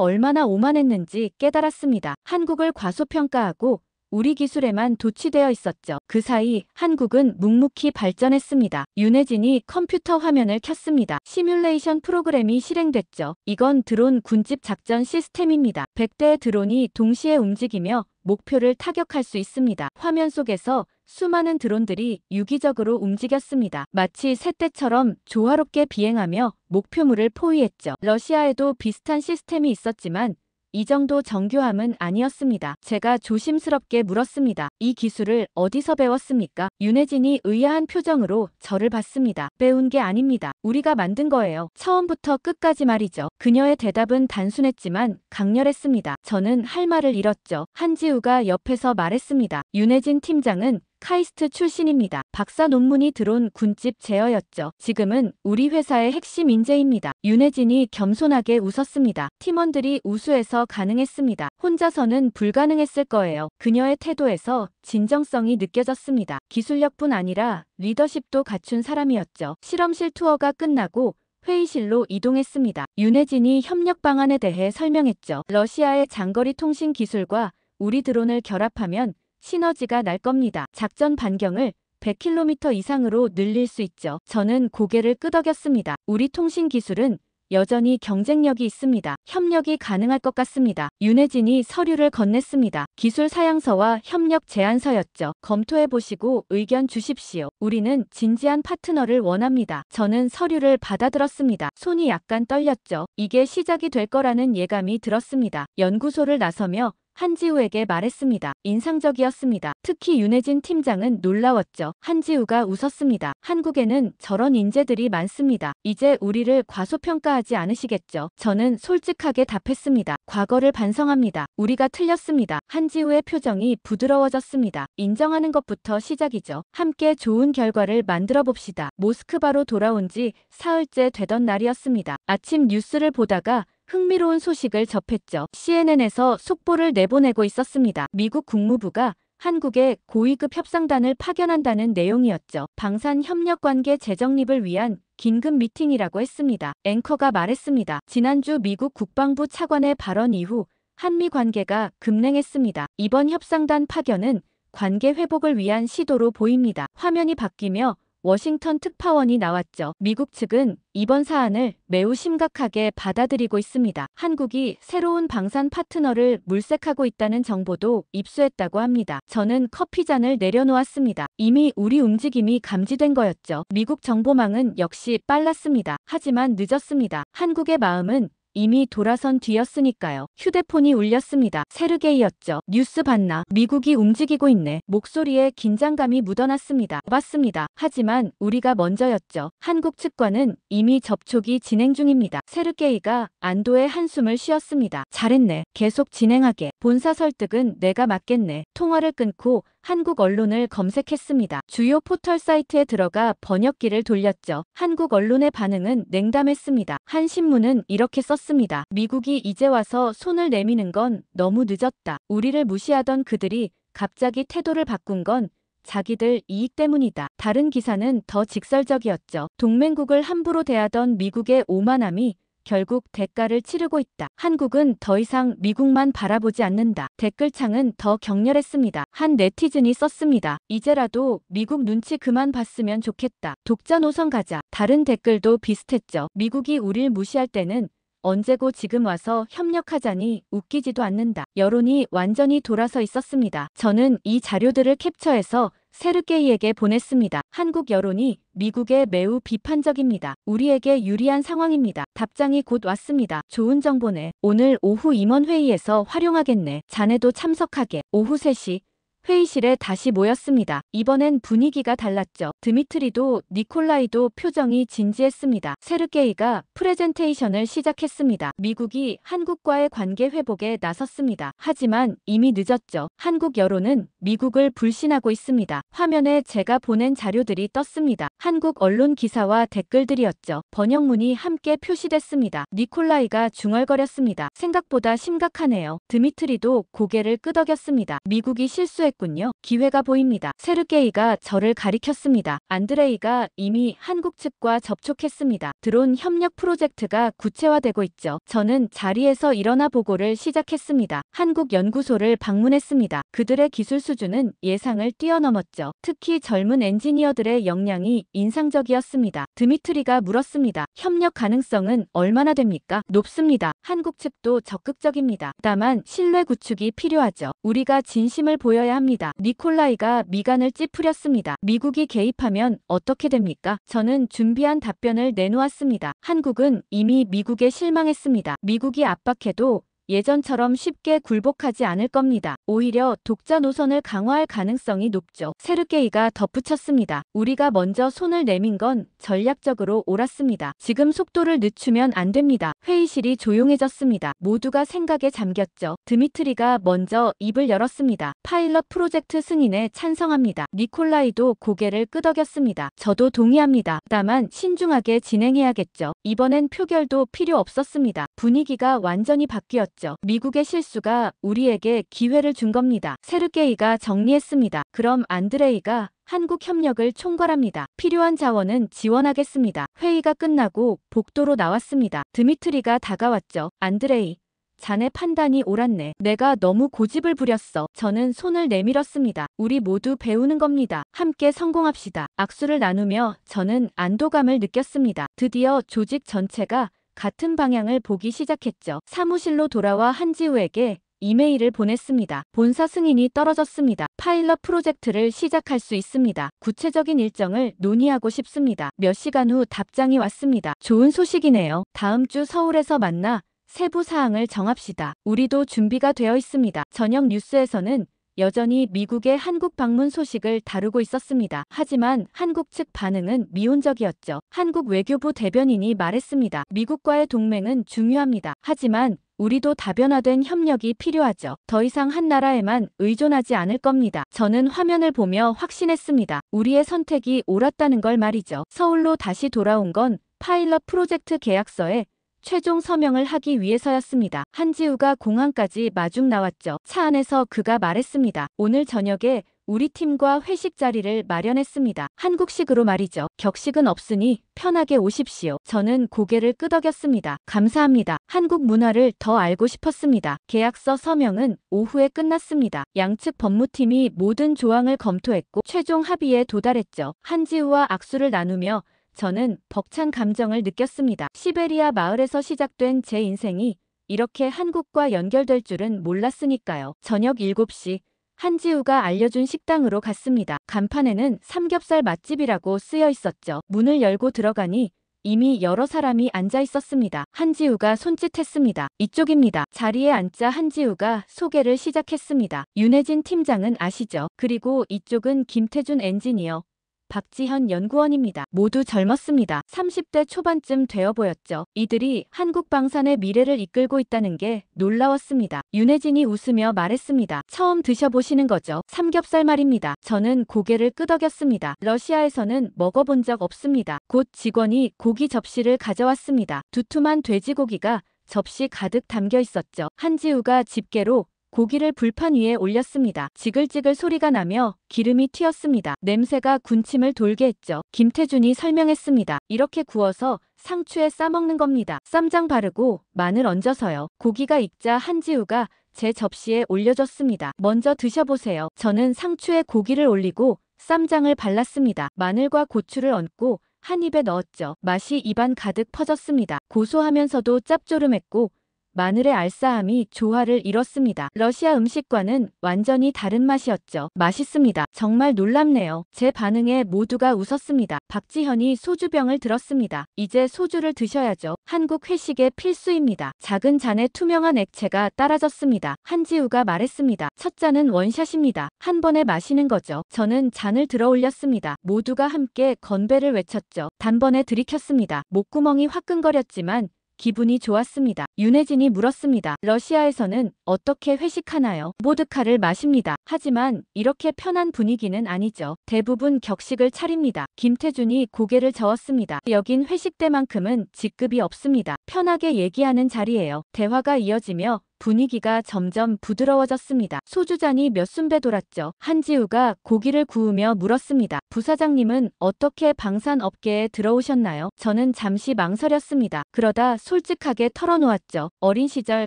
얼마나 오만했는지 깨달았습니다. 한국을 과소평가하고 우리 기술에만 도취되어 있었죠. 그 사이 한국은 묵묵히 발전했습니다. 윤혜진이 컴퓨터 화면을 켰습니다. 시뮬레이션 프로그램이 실행됐죠. 이건 드론 군집 작전 시스템입니다. 100대의 드론이 동시에 움직이며 목표를 타격할 수 있습니다. 화면 속에서 수많은 드론들이 유기적으로 움직였습니다. 마치 새떼처럼 조화롭게 비행하며 목표물을 포위했죠. 러시아에도 비슷한 시스템이 있었지만 이 정도 정교함은 아니었습니다. 제가 조심스럽게 물었습니다. 이 기술을 어디서 배웠습니까? 윤혜진이 의아한 표정으로 저를 봤습니다. 배운 게 아닙니다. 우리가 만든 거예요. 처음부터 끝까지 말이죠. 그녀의 대답은 단순했지만 강렬했습니다. 저는 할 말을 잃었죠. 한지우가 옆에서 말했습니다. 윤혜진 팀장은 카이스트 출신입니다. 박사 논문이 드론 군집 제어였죠. 지금은 우리 회사의 핵심 인재입니다. 윤혜진이 겸손하게 웃었습니다. 팀원들이 우수해서 가능했습니다. 혼자서는 불가능했을 거예요. 그녀의 태도에서 진정성이 느껴졌습니다. 기술력뿐 아니라 리더십도 갖춘 사람이었죠. 실험실 투어가 끝나고 회의실로 이동했습니다. 윤혜진이 협력 방안에 대해 설명했죠. 러시아의 장거리 통신 기술과 우리 드론을 결합하면 시너지가 날 겁니다. 작전 반경을 100km 이상으로 늘릴 수 있죠. 저는 고개를 끄덕였습니다. 우리 통신 기술은 여전히 경쟁력이 있습니다. 협력이 가능할 것 같습니다. 윤혜진이 서류를 건넸습니다. 기술 사양서와 협력 제안서였죠. 검토해보시고 의견 주십시오. 우리는 진지한 파트너를 원합니다. 저는 서류를 받아들었습니다. 손이 약간 떨렸죠. 이게 시작이 될 거라는 예감이 들었습니다. 연구소를 나서며 한지우에게 말했습니다. 인상적이었습니다. 특히 윤혜진 팀장은 놀라웠죠. 한지우가 웃었습니다. 한국에는 저런 인재들이 많습니다. 이제 우리를 과소평가하지 않으시겠죠? 저는 솔직하게 답했습니다. 과거를 반성합니다. 우리가 틀렸습니다. 한지우의 표정이 부드러워졌습니다. 인정하는 것부터 시작이죠. 함께 좋은 결과를 만들어 봅시다. 모스크바로 돌아온 지 사흘째 되던 날이었습니다. 아침 뉴스를 보다가 흥미로운 소식을 접했죠. CNN에서 속보를 내보내고 있었습니다. 미국 국무부가 한국에 고위급 협상단을 파견한다는 내용이었죠. 방산협력관계 재정립을 위한 긴급 미팅이라고 했습니다. 앵커가 말했습니다. 지난주 미국 국방부 차관의 발언 이후 한미 관계가 급냉했습니다. 이번 협상단 파견은 관계 회복을 위한 시도로 보입니다. 화면이 바뀌며 워싱턴 특파원이 나왔죠. 미국 측은 이번 사안을 매우 심각하게 받아들이고 있습니다. 한국이 새로운 방산 파트너를 물색하고 있다는 정보도 입수했다고 합니다. 저는 커피잔을 내려놓았습니다. 이미 우리 움직임이 감지된 거였죠. 미국 정보망은 역시 빨랐습니다. 하지만 늦었습니다. 한국의 마음은 이미 돌아선 뒤였으니까요. 휴대폰이 울렸습니다. 세르게이였죠. 뉴스 봤나? 미국이 움직이고 있네. 목소리에 긴장감이 묻어났습니다. 봤습니다. 하지만 우리가 먼저였죠. 한국 측과는 이미 접촉이 진행 중입니다. 세르게이가 안도의 한숨을 쉬었습니다. 잘했네. 계속 진행하게. 본사 설득은 내가 맡겠네. 통화를 끊고 한국 언론을 검색했습니다. 주요 포털 사이트에 들어가 번역기를 돌렸죠. 한국 언론의 반응은 냉담했습니다. 한 신문은 이렇게 썼습니다. 미국이 이제 와서 손을 내미는 건 너무 늦었다. 우리를 무시하던 그들이 갑자기 태도를 바꾼 건 자기들 이익 때문이다. 다른 기사는 더 직설적이었죠. 동맹국을 함부로 대하던 미국의 오만함이 결국 대가를 치르고 있다. 한국은 더 이상 미국만 바라보지 않는다. 댓글창은 더 격렬했습니다. 한 네티즌이 썼습니다. 이제라도 미국 눈치 그만 봤으면 좋겠다. 독자 노선 가자. 다른 댓글도 비슷했죠. 미국이 우릴 무시할 때는 언제고 지금 와서 협력하자니 웃기지도 않는다. 여론이 완전히 돌아서 있었습니다. 저는 이 자료들을 캡처해서 세르게이에게 보냈습니다. 한국 여론이 미국에 매우 비판적입니다. 우리에게 유리한 상황입니다. 답장이 곧 왔습니다. 좋은 정보네. 오늘 오후 임원회의에서 활용하겠네. 자네도 참석하게. 오후 3시. 회의실에 다시 모였습니다. 이번엔 분위기가 달랐죠. 드미트리도 니콜라이도 표정이 진지했습니다. 세르게이가 프레젠테이션을 시작했습니다. 미국이 한국과의 관계 회복에 나섰습니다. 하지만 이미 늦었죠. 한국 여론은 미국을 불신하고 있습니다. 화면에 제가 보낸 자료들이 떴습니다. 한국 언론 기사와 댓글들이었죠. 번역문이 함께 표시됐습니다. 니콜라이가 중얼거렸습니다. 생각보다 심각하네요. 드미트리도 고개를 끄덕였습니다. 미국이 실수했 군요. 기회가 보입니다. 세르게이가 저를 가리켰습니다. 안드레이가 이미 한국 측과 접촉했습니다. 드론 협력 프로젝트가 구체화되고 있죠. 저는 자리에서 일어나 보고를 시작했습니다. 한국 연구소를 방문했습니다. 그들의 기술 수준은 예상을 뛰어넘었죠. 특히 젊은 엔지니어들의 역량이 인상적이었습니다. 드미트리가 물었습니다. 협력 가능성은 얼마나 됩니까? 높습니다. 한국 측도 적극적입니다. 다만 신뢰 구축이 필요하죠. 우리가 진심을 보여야 합니다. 니콜라이가 미간을 찌푸렸습니다. 미국이 개입하면 어떻게 됩니까? 저는 준비한 답변을 내놓았습니다. 한국은 이미 미국에 실망했습니다. 미국이 압박해도 예전처럼 쉽게 굴복하지 않을 겁니다. 오히려 독자 노선을 강화할 가능성이 높죠. 세르게이가 덧붙였습니다. 우리가 먼저 손을 내민 건 전략적으로 옳았습니다. 지금 속도를 늦추면 안 됩니다. 회의실이 조용해졌습니다. 모두가 생각에 잠겼죠. 드미트리가 먼저 입을 열었습니다. 파일럿 프로젝트 승인에 찬성합니다. 니콜라이도 고개를 끄덕였습니다. 저도 동의합니다. 다만 신중하게 진행해야겠죠. 이번엔 표결도 필요 없었습니다. 분위기가 완전히 바뀌었죠. 미국의 실수가 우리에게 기회를 준 겁니다. 세르게이가 정리했습니다. 그럼 안드레이가 한국 협력을 총괄합니다. 필요한 자원은 지원하겠습니다. 회의가 끝나고 복도로 나왔습니다. 드미트리가 다가왔죠. 안드레이, 자네 판단이 옳았네. 내가 너무 고집을 부렸어. 저는 손을 내밀었습니다. 우리 모두 배우는 겁니다. 함께 성공합시다. 악수를 나누며 저는 안도감을 느꼈습니다. 드디어 조직 전체가 같은 방향을 보기 시작했죠. 사무실로 돌아와 한지우에게 이메일을 보냈습니다. 본사 승인이 떨어졌습니다. 파일럿 프로젝트를 시작할 수 있습니다. 구체적인 일정을 논의하고 싶습니다. 몇 시간 후 답장이 왔습니다. 좋은 소식이네요. 다음 주 서울에서 만나 세부 사항을 정합시다. 우리도 준비가 되어 있습니다. 저녁 뉴스에서는 여전히 미국의 한국 방문 소식을 다루고 있었습니다. 하지만 한국 측 반응은 미온적이었죠. 한국 외교부 대변인이 말했습니다. 미국과의 동맹은 중요합니다. 하지만 우리도 다변화된 협력이 필요하죠. 더 이상 한 나라에만 의존하지 않을 겁니다. 저는 화면을 보며 확신했습니다. 우리의 선택이 옳았다는 걸 말이죠. 서울로 다시 돌아온 건 파일럿 프로젝트 계약서에 최종 서명을 하기 위해서였습니다. 한지우가 공항까지 마중 나왔죠. 차 안에서 그가 말했습니다. 오늘 저녁에 우리 팀과 회식 자리를 마련했습니다. 한국식으로 말이죠. 격식은 없으니 편하게 오십시오. 저는 고개를 끄덕였습니다. 감사합니다. 한국 문화를 더 알고 싶었습니다. 계약서 서명은 오후에 끝났습니다. 양측 법무팀이 모든 조항을 검토했고 최종 합의에 도달했죠. 한지우와 악수를 나누며 저는 벅찬 감정을 느꼈습니다. 시베리아 마을에서 시작된 제 인생이 이렇게 한국과 연결될 줄은 몰랐으니까요. 저녁 7시 한지우가 알려준 식당으로 갔습니다. 간판에는 삼겹살 맛집이라고 쓰여 있었죠. 문을 열고 들어가니 이미 여러 사람이 앉아 있었습니다. 한지우가 손짓했습니다. 이쪽입니다. 자리에 앉자 한지우가 소개를 시작했습니다. 윤혜진 팀장은 아시죠? 그리고 이쪽은 김태준 엔지니어, 박지현 연구원입니다. 모두 젊었습니다. 30대 초반쯤 되어 보였죠. 이들이 한국 방산의 미래를 이끌고 있다는 게 놀라웠습니다. 윤혜진이 웃으며 말했습니다. 처음 드셔보시는 거죠? 삼겹살 말입니다. 저는 고개를 끄덕였습니다. 러시아에서는 먹어본 적 없습니다. 곧 직원이 고기 접시를 가져왔습니다. 두툼한 돼지고기가 접시 가득 담겨 있었죠. 한지우가 집게로 고기를 불판 위에 올렸습니다. 지글지글 소리가 나며 기름이 튀었습니다. 냄새가 군침을 돌게 했죠. 김태준이 설명했습니다. 이렇게 구워서 상추에 싸먹는 겁니다. 쌈장 바르고 마늘 얹어서요. 고기가 익자 한지우가 제 접시에 올려줬습니다. 먼저 드셔보세요. 저는 상추에 고기를 올리고 쌈장을 발랐습니다. 마늘과 고추를 얹고 한 입에 넣었죠. 맛이 입안 가득 퍼졌습니다. 고소하면서도 짭조름했고 마늘의 알싸함이 조화를 이뤘습니다. 러시아 음식과는 완전히 다른 맛이었죠. 맛있습니다. 정말 놀랍네요. 제 반응에 모두가 웃었습니다. 박지현이 소주병을 들었습니다. 이제 소주를 드셔야죠. 한국 회식의 필수입니다. 작은 잔에 투명한 액체가 따라졌습니다. 한지우가 말했습니다. 첫 잔은 원샷입니다. 한 번에 마시는 거죠. 저는 잔을 들어 올렸습니다. 모두가 함께 건배를 외쳤죠. 단번에 들이켰습니다. 목구멍이 화끈거렸지만 기분이 좋았습니다. 윤혜진이 물었습니다. 러시아에서는 어떻게 회식하나요? 보드카를 마십니다. 하지만 이렇게 편한 분위기는 아니죠. 대부분 격식을 차립니다. 김태준이 고개를 저었습니다. 여긴 회식 때만큼은 직급이 없습니다. 편하게 얘기하는 자리예요. 대화가 이어지며 분위기가 점점 부드러워졌습니다. 소주잔이 몇 순배 돌았죠. 한지우가 고기를 구우며 물었습니다. 부사장님은 어떻게 방산업계에 들어오셨나요? 저는 잠시 망설였습니다. 그러다 솔직하게 털어놓았죠. 어린 시절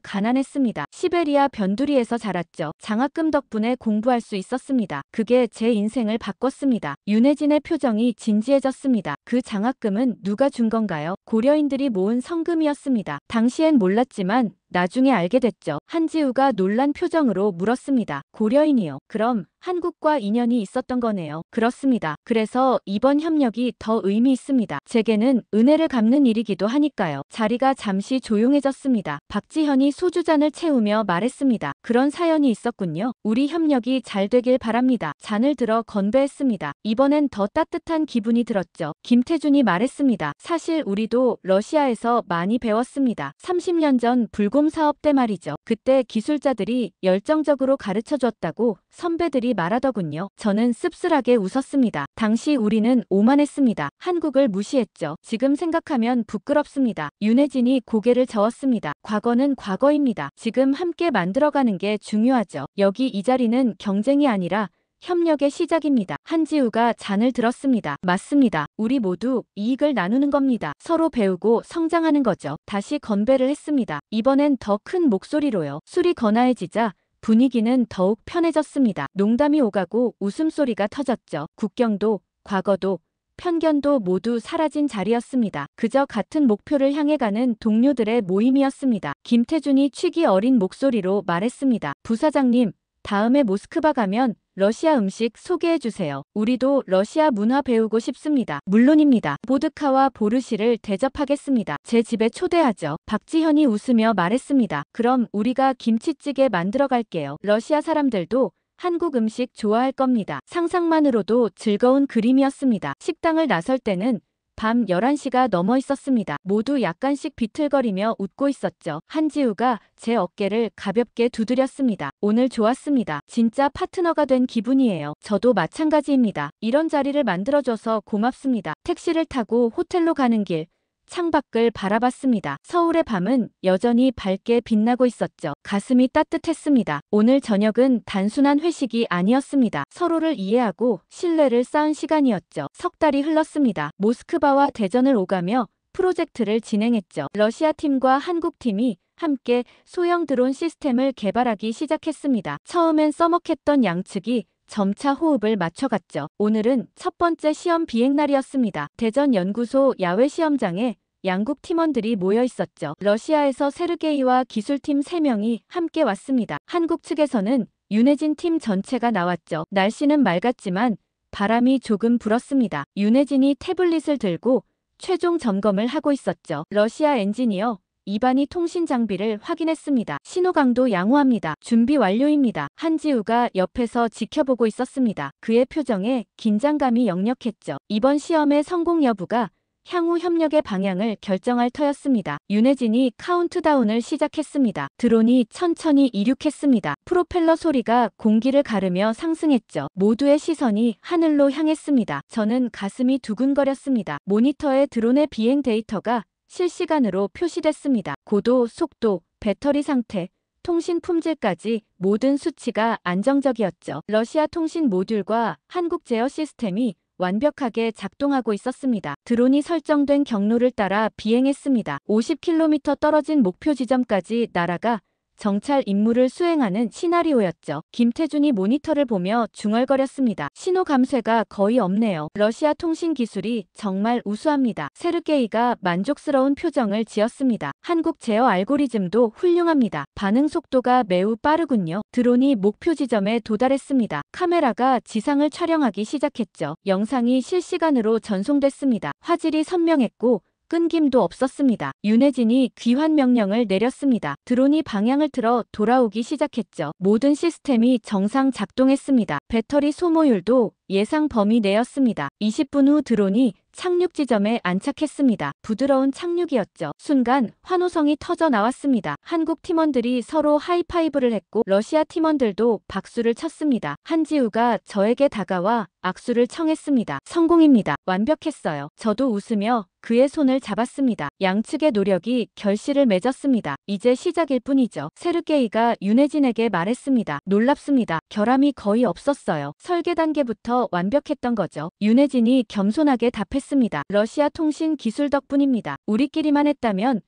가난했습니다. 시베리아 변두리에서 자랐죠. 장학금 덕분에 공부할 수 있었습니다. 그게 제 인생을 바꿨습니다. 윤혜진의 표정이 진지해졌습니다. 그 장학금은 누가 준 건가요? 고려인들이 모은 성금이었습니다. 당시엔 몰랐지만 나중에 알게 됐죠. 한지우가 놀란 표정으로 물었습니다. 고려인이요. 그럼 한국과 인연이 있었던 거네요. 그렇습니다. 그래서 이번 협력이 더 의미 있습니다. 제게는 은혜를 갚는 일이기도 하니까요. 자리가 잠시 조용해졌습니다. 박지현이 소주잔을 채우며 말했습니다. 그런 사연이 있었군요. 우리 협력이 잘 되길 바랍니다. 잔을 들어 건배했습니다. 이번엔 더 따뜻한 기분이 들었죠. 김태준이 말했습니다. 사실 우리도 러시아에서 많이 배웠습니다. 30년 전 불곰 사업 때 말이죠. 그때 기술자들이 열정적으로 가르쳐줬다고 선배들이 말하더군요. 저는 씁쓸하게 웃었습니다. 당시 우리는 오만했습니다. 한국을 무시했죠. 지금 생각하면 부끄럽습니다. 윤혜진이 고개를 저었습니다. 과거는 과거입니다. 지금 함께 만들어가는 게 중요하죠. 여기 이 자리는 경쟁이 아니라 협력의 시작입니다. 한지우가 잔을 들었습니다. 맞습니다. 우리 모두 이익을 나누는 겁니다. 서로 배우고 성장하는 거죠. 다시 건배를 했습니다. 이번엔 더 큰 목소리로요. 술이 거나해지자 분위기는 더욱 편해졌습니다. 농담이 오가고 웃음소리가 터졌죠. 국경도, 과거도, 편견도 모두 사라진 자리였습니다. 그저 같은 목표를 향해 가는 동료들의 모임이었습니다. 김태준이 취기 어린 목소리로 말했습니다. 부사장님, 다음에 모스크바 가면 러시아 음식 소개해주세요. 우리도 러시아 문화 배우고 싶습니다. 물론입니다. 보드카와 보르시를 대접하겠습니다. 제 집에 초대하죠. 박지현이 웃으며 말했습니다. 그럼 우리가 김치찌개 만들어 갈게요. 러시아 사람들도 한국 음식 좋아할 겁니다. 상상만으로도 즐거운 그림이었습니다. 식당을 나설 때는 밤 11시가 넘어 있었습니다. 모두 약간씩 비틀거리며 웃고 있었죠. 한지우가 제 어깨를 가볍게 두드렸습니다. 오늘 좋았습니다. 진짜 파트너가 된 기분이에요. 저도 마찬가지입니다. 이런 자리를 만들어줘서 고맙습니다. 택시를 타고 호텔로 가는 길, 창밖을 바라봤습니다. 서울의 밤은 여전히 밝게 빛나고 있었죠. 가슴이 따뜻했습니다. 오늘 저녁은 단순한 회식이 아니었습니다. 서로를 이해하고 신뢰를 쌓은 시간이었죠. 석 달이 흘렀습니다. 모스크바와 대전을 오가며 프로젝트를 진행했죠. 러시아 팀과 한국 팀이 함께 소형 드론 시스템을 개발하기 시작했습니다. 처음엔 써먹했던 양측이 점차 호흡을 맞춰갔죠. 오늘은 첫 번째 시험 비행 날이었습니다. 대전 연구소 야외 시험장에 양국 팀원들이 모여 있었죠. 러시아에서 세르게이와 기술팀 3명이 함께 왔습니다. 한국 측에서는 윤혜진 팀 전체가 나왔죠. 날씨는 맑았지만 바람이 조금 불었습니다. 윤혜진이 태블릿을 들고 최종 점검을 하고 있었죠. 러시아 엔지니어 이반이 통신 장비를 확인했습니다. 신호강도 양호합니다. 준비 완료입니다. 한지우가 옆에서 지켜보고 있었습니다. 그의 표정에 긴장감이 역력했죠. 이번 시험의 성공 여부가 향후 협력의 방향을 결정할 터였습니다. 윤혜진이 카운트다운을 시작했습니다. 드론이 천천히 이륙했습니다. 프로펠러 소리가 공기를 가르며 상승했죠. 모두의 시선이 하늘로 향했습니다. 저는 가슴이 두근거렸습니다. 모니터에 드론의 비행 데이터가 실시간으로 표시됐습니다. 고도, 속도, 배터리 상태, 통신 품질까지 모든 수치가 안정적이었죠. 러시아 통신 모듈과 한국 제어 시스템이 완벽하게 작동하고 있었습니다. 드론이 설정된 경로를 따라 비행했습니다. 50km 떨어진 목표 지점까지 날아가 정찰 임무를 수행하는 시나리오였죠. 김태준이 모니터를 보며 중얼거렸습니다. 신호 감쇄가 거의 없네요. 러시아 통신 기술이 정말 우수합니다. 세르게이가 만족스러운 표정을 지었습니다. 한국 제어 알고리즘도 훌륭합니다. 반응 속도가 매우 빠르군요. 드론이 목표 지점에 도달했습니다. 카메라가 지상을 촬영하기 시작했죠. 영상이 실시간으로 전송됐습니다. 화질이 선명했고 끊김도 없었습니다. 윤혜진이 귀환 명령을 내렸습니다. 드론이 방향을 틀어 돌아오기 시작했죠. 모든 시스템이 정상 작동했습니다. 배터리 소모율도 예상 범위 내였습니다. 20분 후 드론이 착륙 지점에 안착했습니다. 부드러운 착륙이었죠. 순간 환호성이 터져 나왔습니다. 한국 팀원들이 서로 하이파이브를 했고 러시아 팀원들도 박수를 쳤습니다. 한지우가 저에게 다가와 악수를 청했습니다. 성공입니다. 완벽했어요. 저도 웃으며 그의 손을 잡았습니다. 양측의 노력이 결실을 맺었습니다. 이제 시작일 뿐이죠. 세르게이가 윤혜진에게 말했습니다. 놀랍습니다. 결함이 거의 없었어요. 설계 단계부터 완벽했던 거죠. 윤혜진이 겸손하게 답했습니다. 러시아 통신 기술 덕분입니다. 우리끼리만 했다면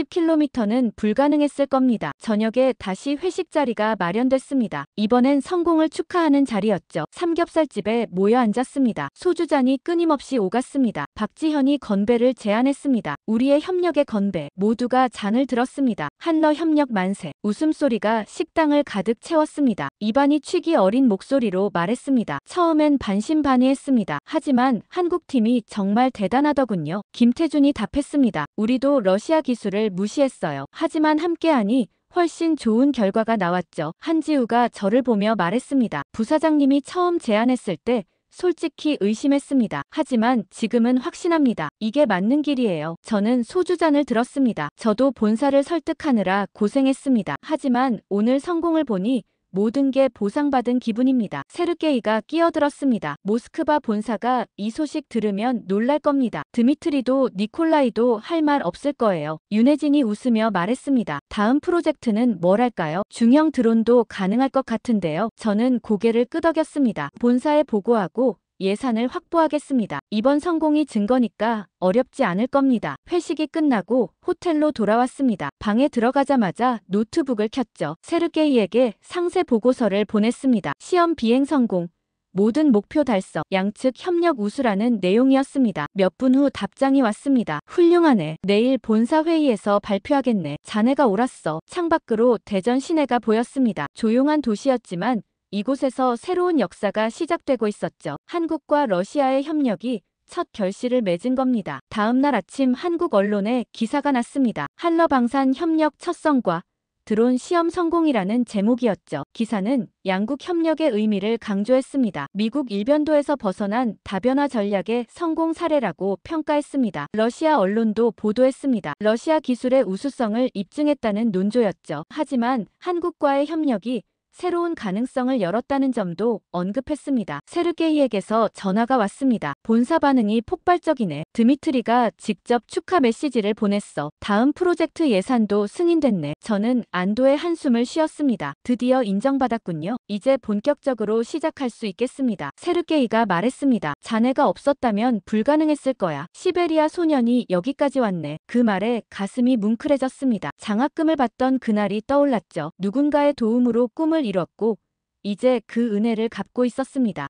50km는 불가능했을 겁니다. 저녁에 다시 회식 자리가 마련됐습니다. 이번엔 성공을 축하하는 자리였죠. 삼겹살집에 모여 앉았습니다. 소주잔이 끊임없이 오갔습니다. 박지현이 건배를 제안했습니다. 우리의 협력의 건배. 모두가 잔을 들었습니다. 한러 협력 만세. 웃음소리가 식당을 가득 채웠습니다. 이반이 취기 어린 목소리로 말했습니다. 처음엔 반신반의했습니다. 하지만 한국팀이 정말 대단하더군요. 김태준이 답했습니다. 우리도 러시아 기술을 무시했어요. 하지만 함께하니 훨씬 좋은 결과가 나왔죠. 한지우가 저를 보며 말했습니다. 부사장님이 처음 제안했을 때 솔직히 의심했습니다. 하지만 지금은 확신합니다. 이게 맞는 길이에요. 저는 소주잔을 들었습니다. 저도 본사를 설득하느라 고생했습니다. 하지만 오늘 성공을 보니 모든 게 보상받은 기분입니다. 세르게이가 끼어들었습니다. 모스크바 본사가 이 소식 들으면 놀랄 겁니다. 드미트리도 니콜라이도 할 말 없을 거예요. 윤혜진이 웃으며 말했습니다. 다음 프로젝트는 뭘 할까요? 중형 드론도 가능할 것 같은데요. 저는 고개를 끄덕였습니다. 본사에 보고하고 예산을 확보하겠습니다. 이번 성공이 증거니까 어렵지 않을 겁니다. 회식이 끝나고 호텔로 돌아왔습니다. 방에 들어가자마자 노트북을 켰죠. 세르게이에게 상세 보고서를 보냈습니다. 시험 비행 성공. 모든 목표 달성, 양측 협력 우수라는 내용이었습니다. 몇 분 후 답장이 왔습니다. 훌륭하네. 내일 본사 회의에서 발표하겠네. 자네가 옳았어. 창밖으로 대전 시내가 보였습니다. 조용한 도시였지만 이곳에서 새로운 역사가 시작되고 있었죠. 한국과 러시아의 협력이 첫 결실을 맺은 겁니다. 다음 날 아침 한국 언론에 기사가 났습니다. 한러 방산 협력 첫 성과, 드론 시험 성공이라는 제목이었죠. 기사는 양국 협력의 의미를 강조했습니다. 미국 일변도에서 벗어난 다변화 전략의 성공 사례라고 평가했습니다. 러시아 언론도 보도했습니다. 러시아 기술의 우수성을 입증했다는 논조였죠. 하지만 한국과의 협력이 새로운 가능성을 열었다는 점도 언급했습니다. 세르게이에게서 전화가 왔습니다. 본사 반응이 폭발적이네. 드미트리가 직접 축하 메시지를 보냈어. 다음 프로젝트 예산도 승인됐네. 저는 안도의 한숨을 쉬었습니다. 드디어 인정받았군요. 이제 본격적으로 시작할 수 있겠습니다. 세르게이가 말했습니다. 자네가 없었다면 불가능했을 거야. 시베리아 소년이 여기까지 왔네. 그 말에 가슴이 뭉클해졌습니다. 장학금을 받던 그날이 떠올랐죠. 누군가의 도움으로 꿈을 이뤘고 이제 그 은혜를 갚고 있었습니다.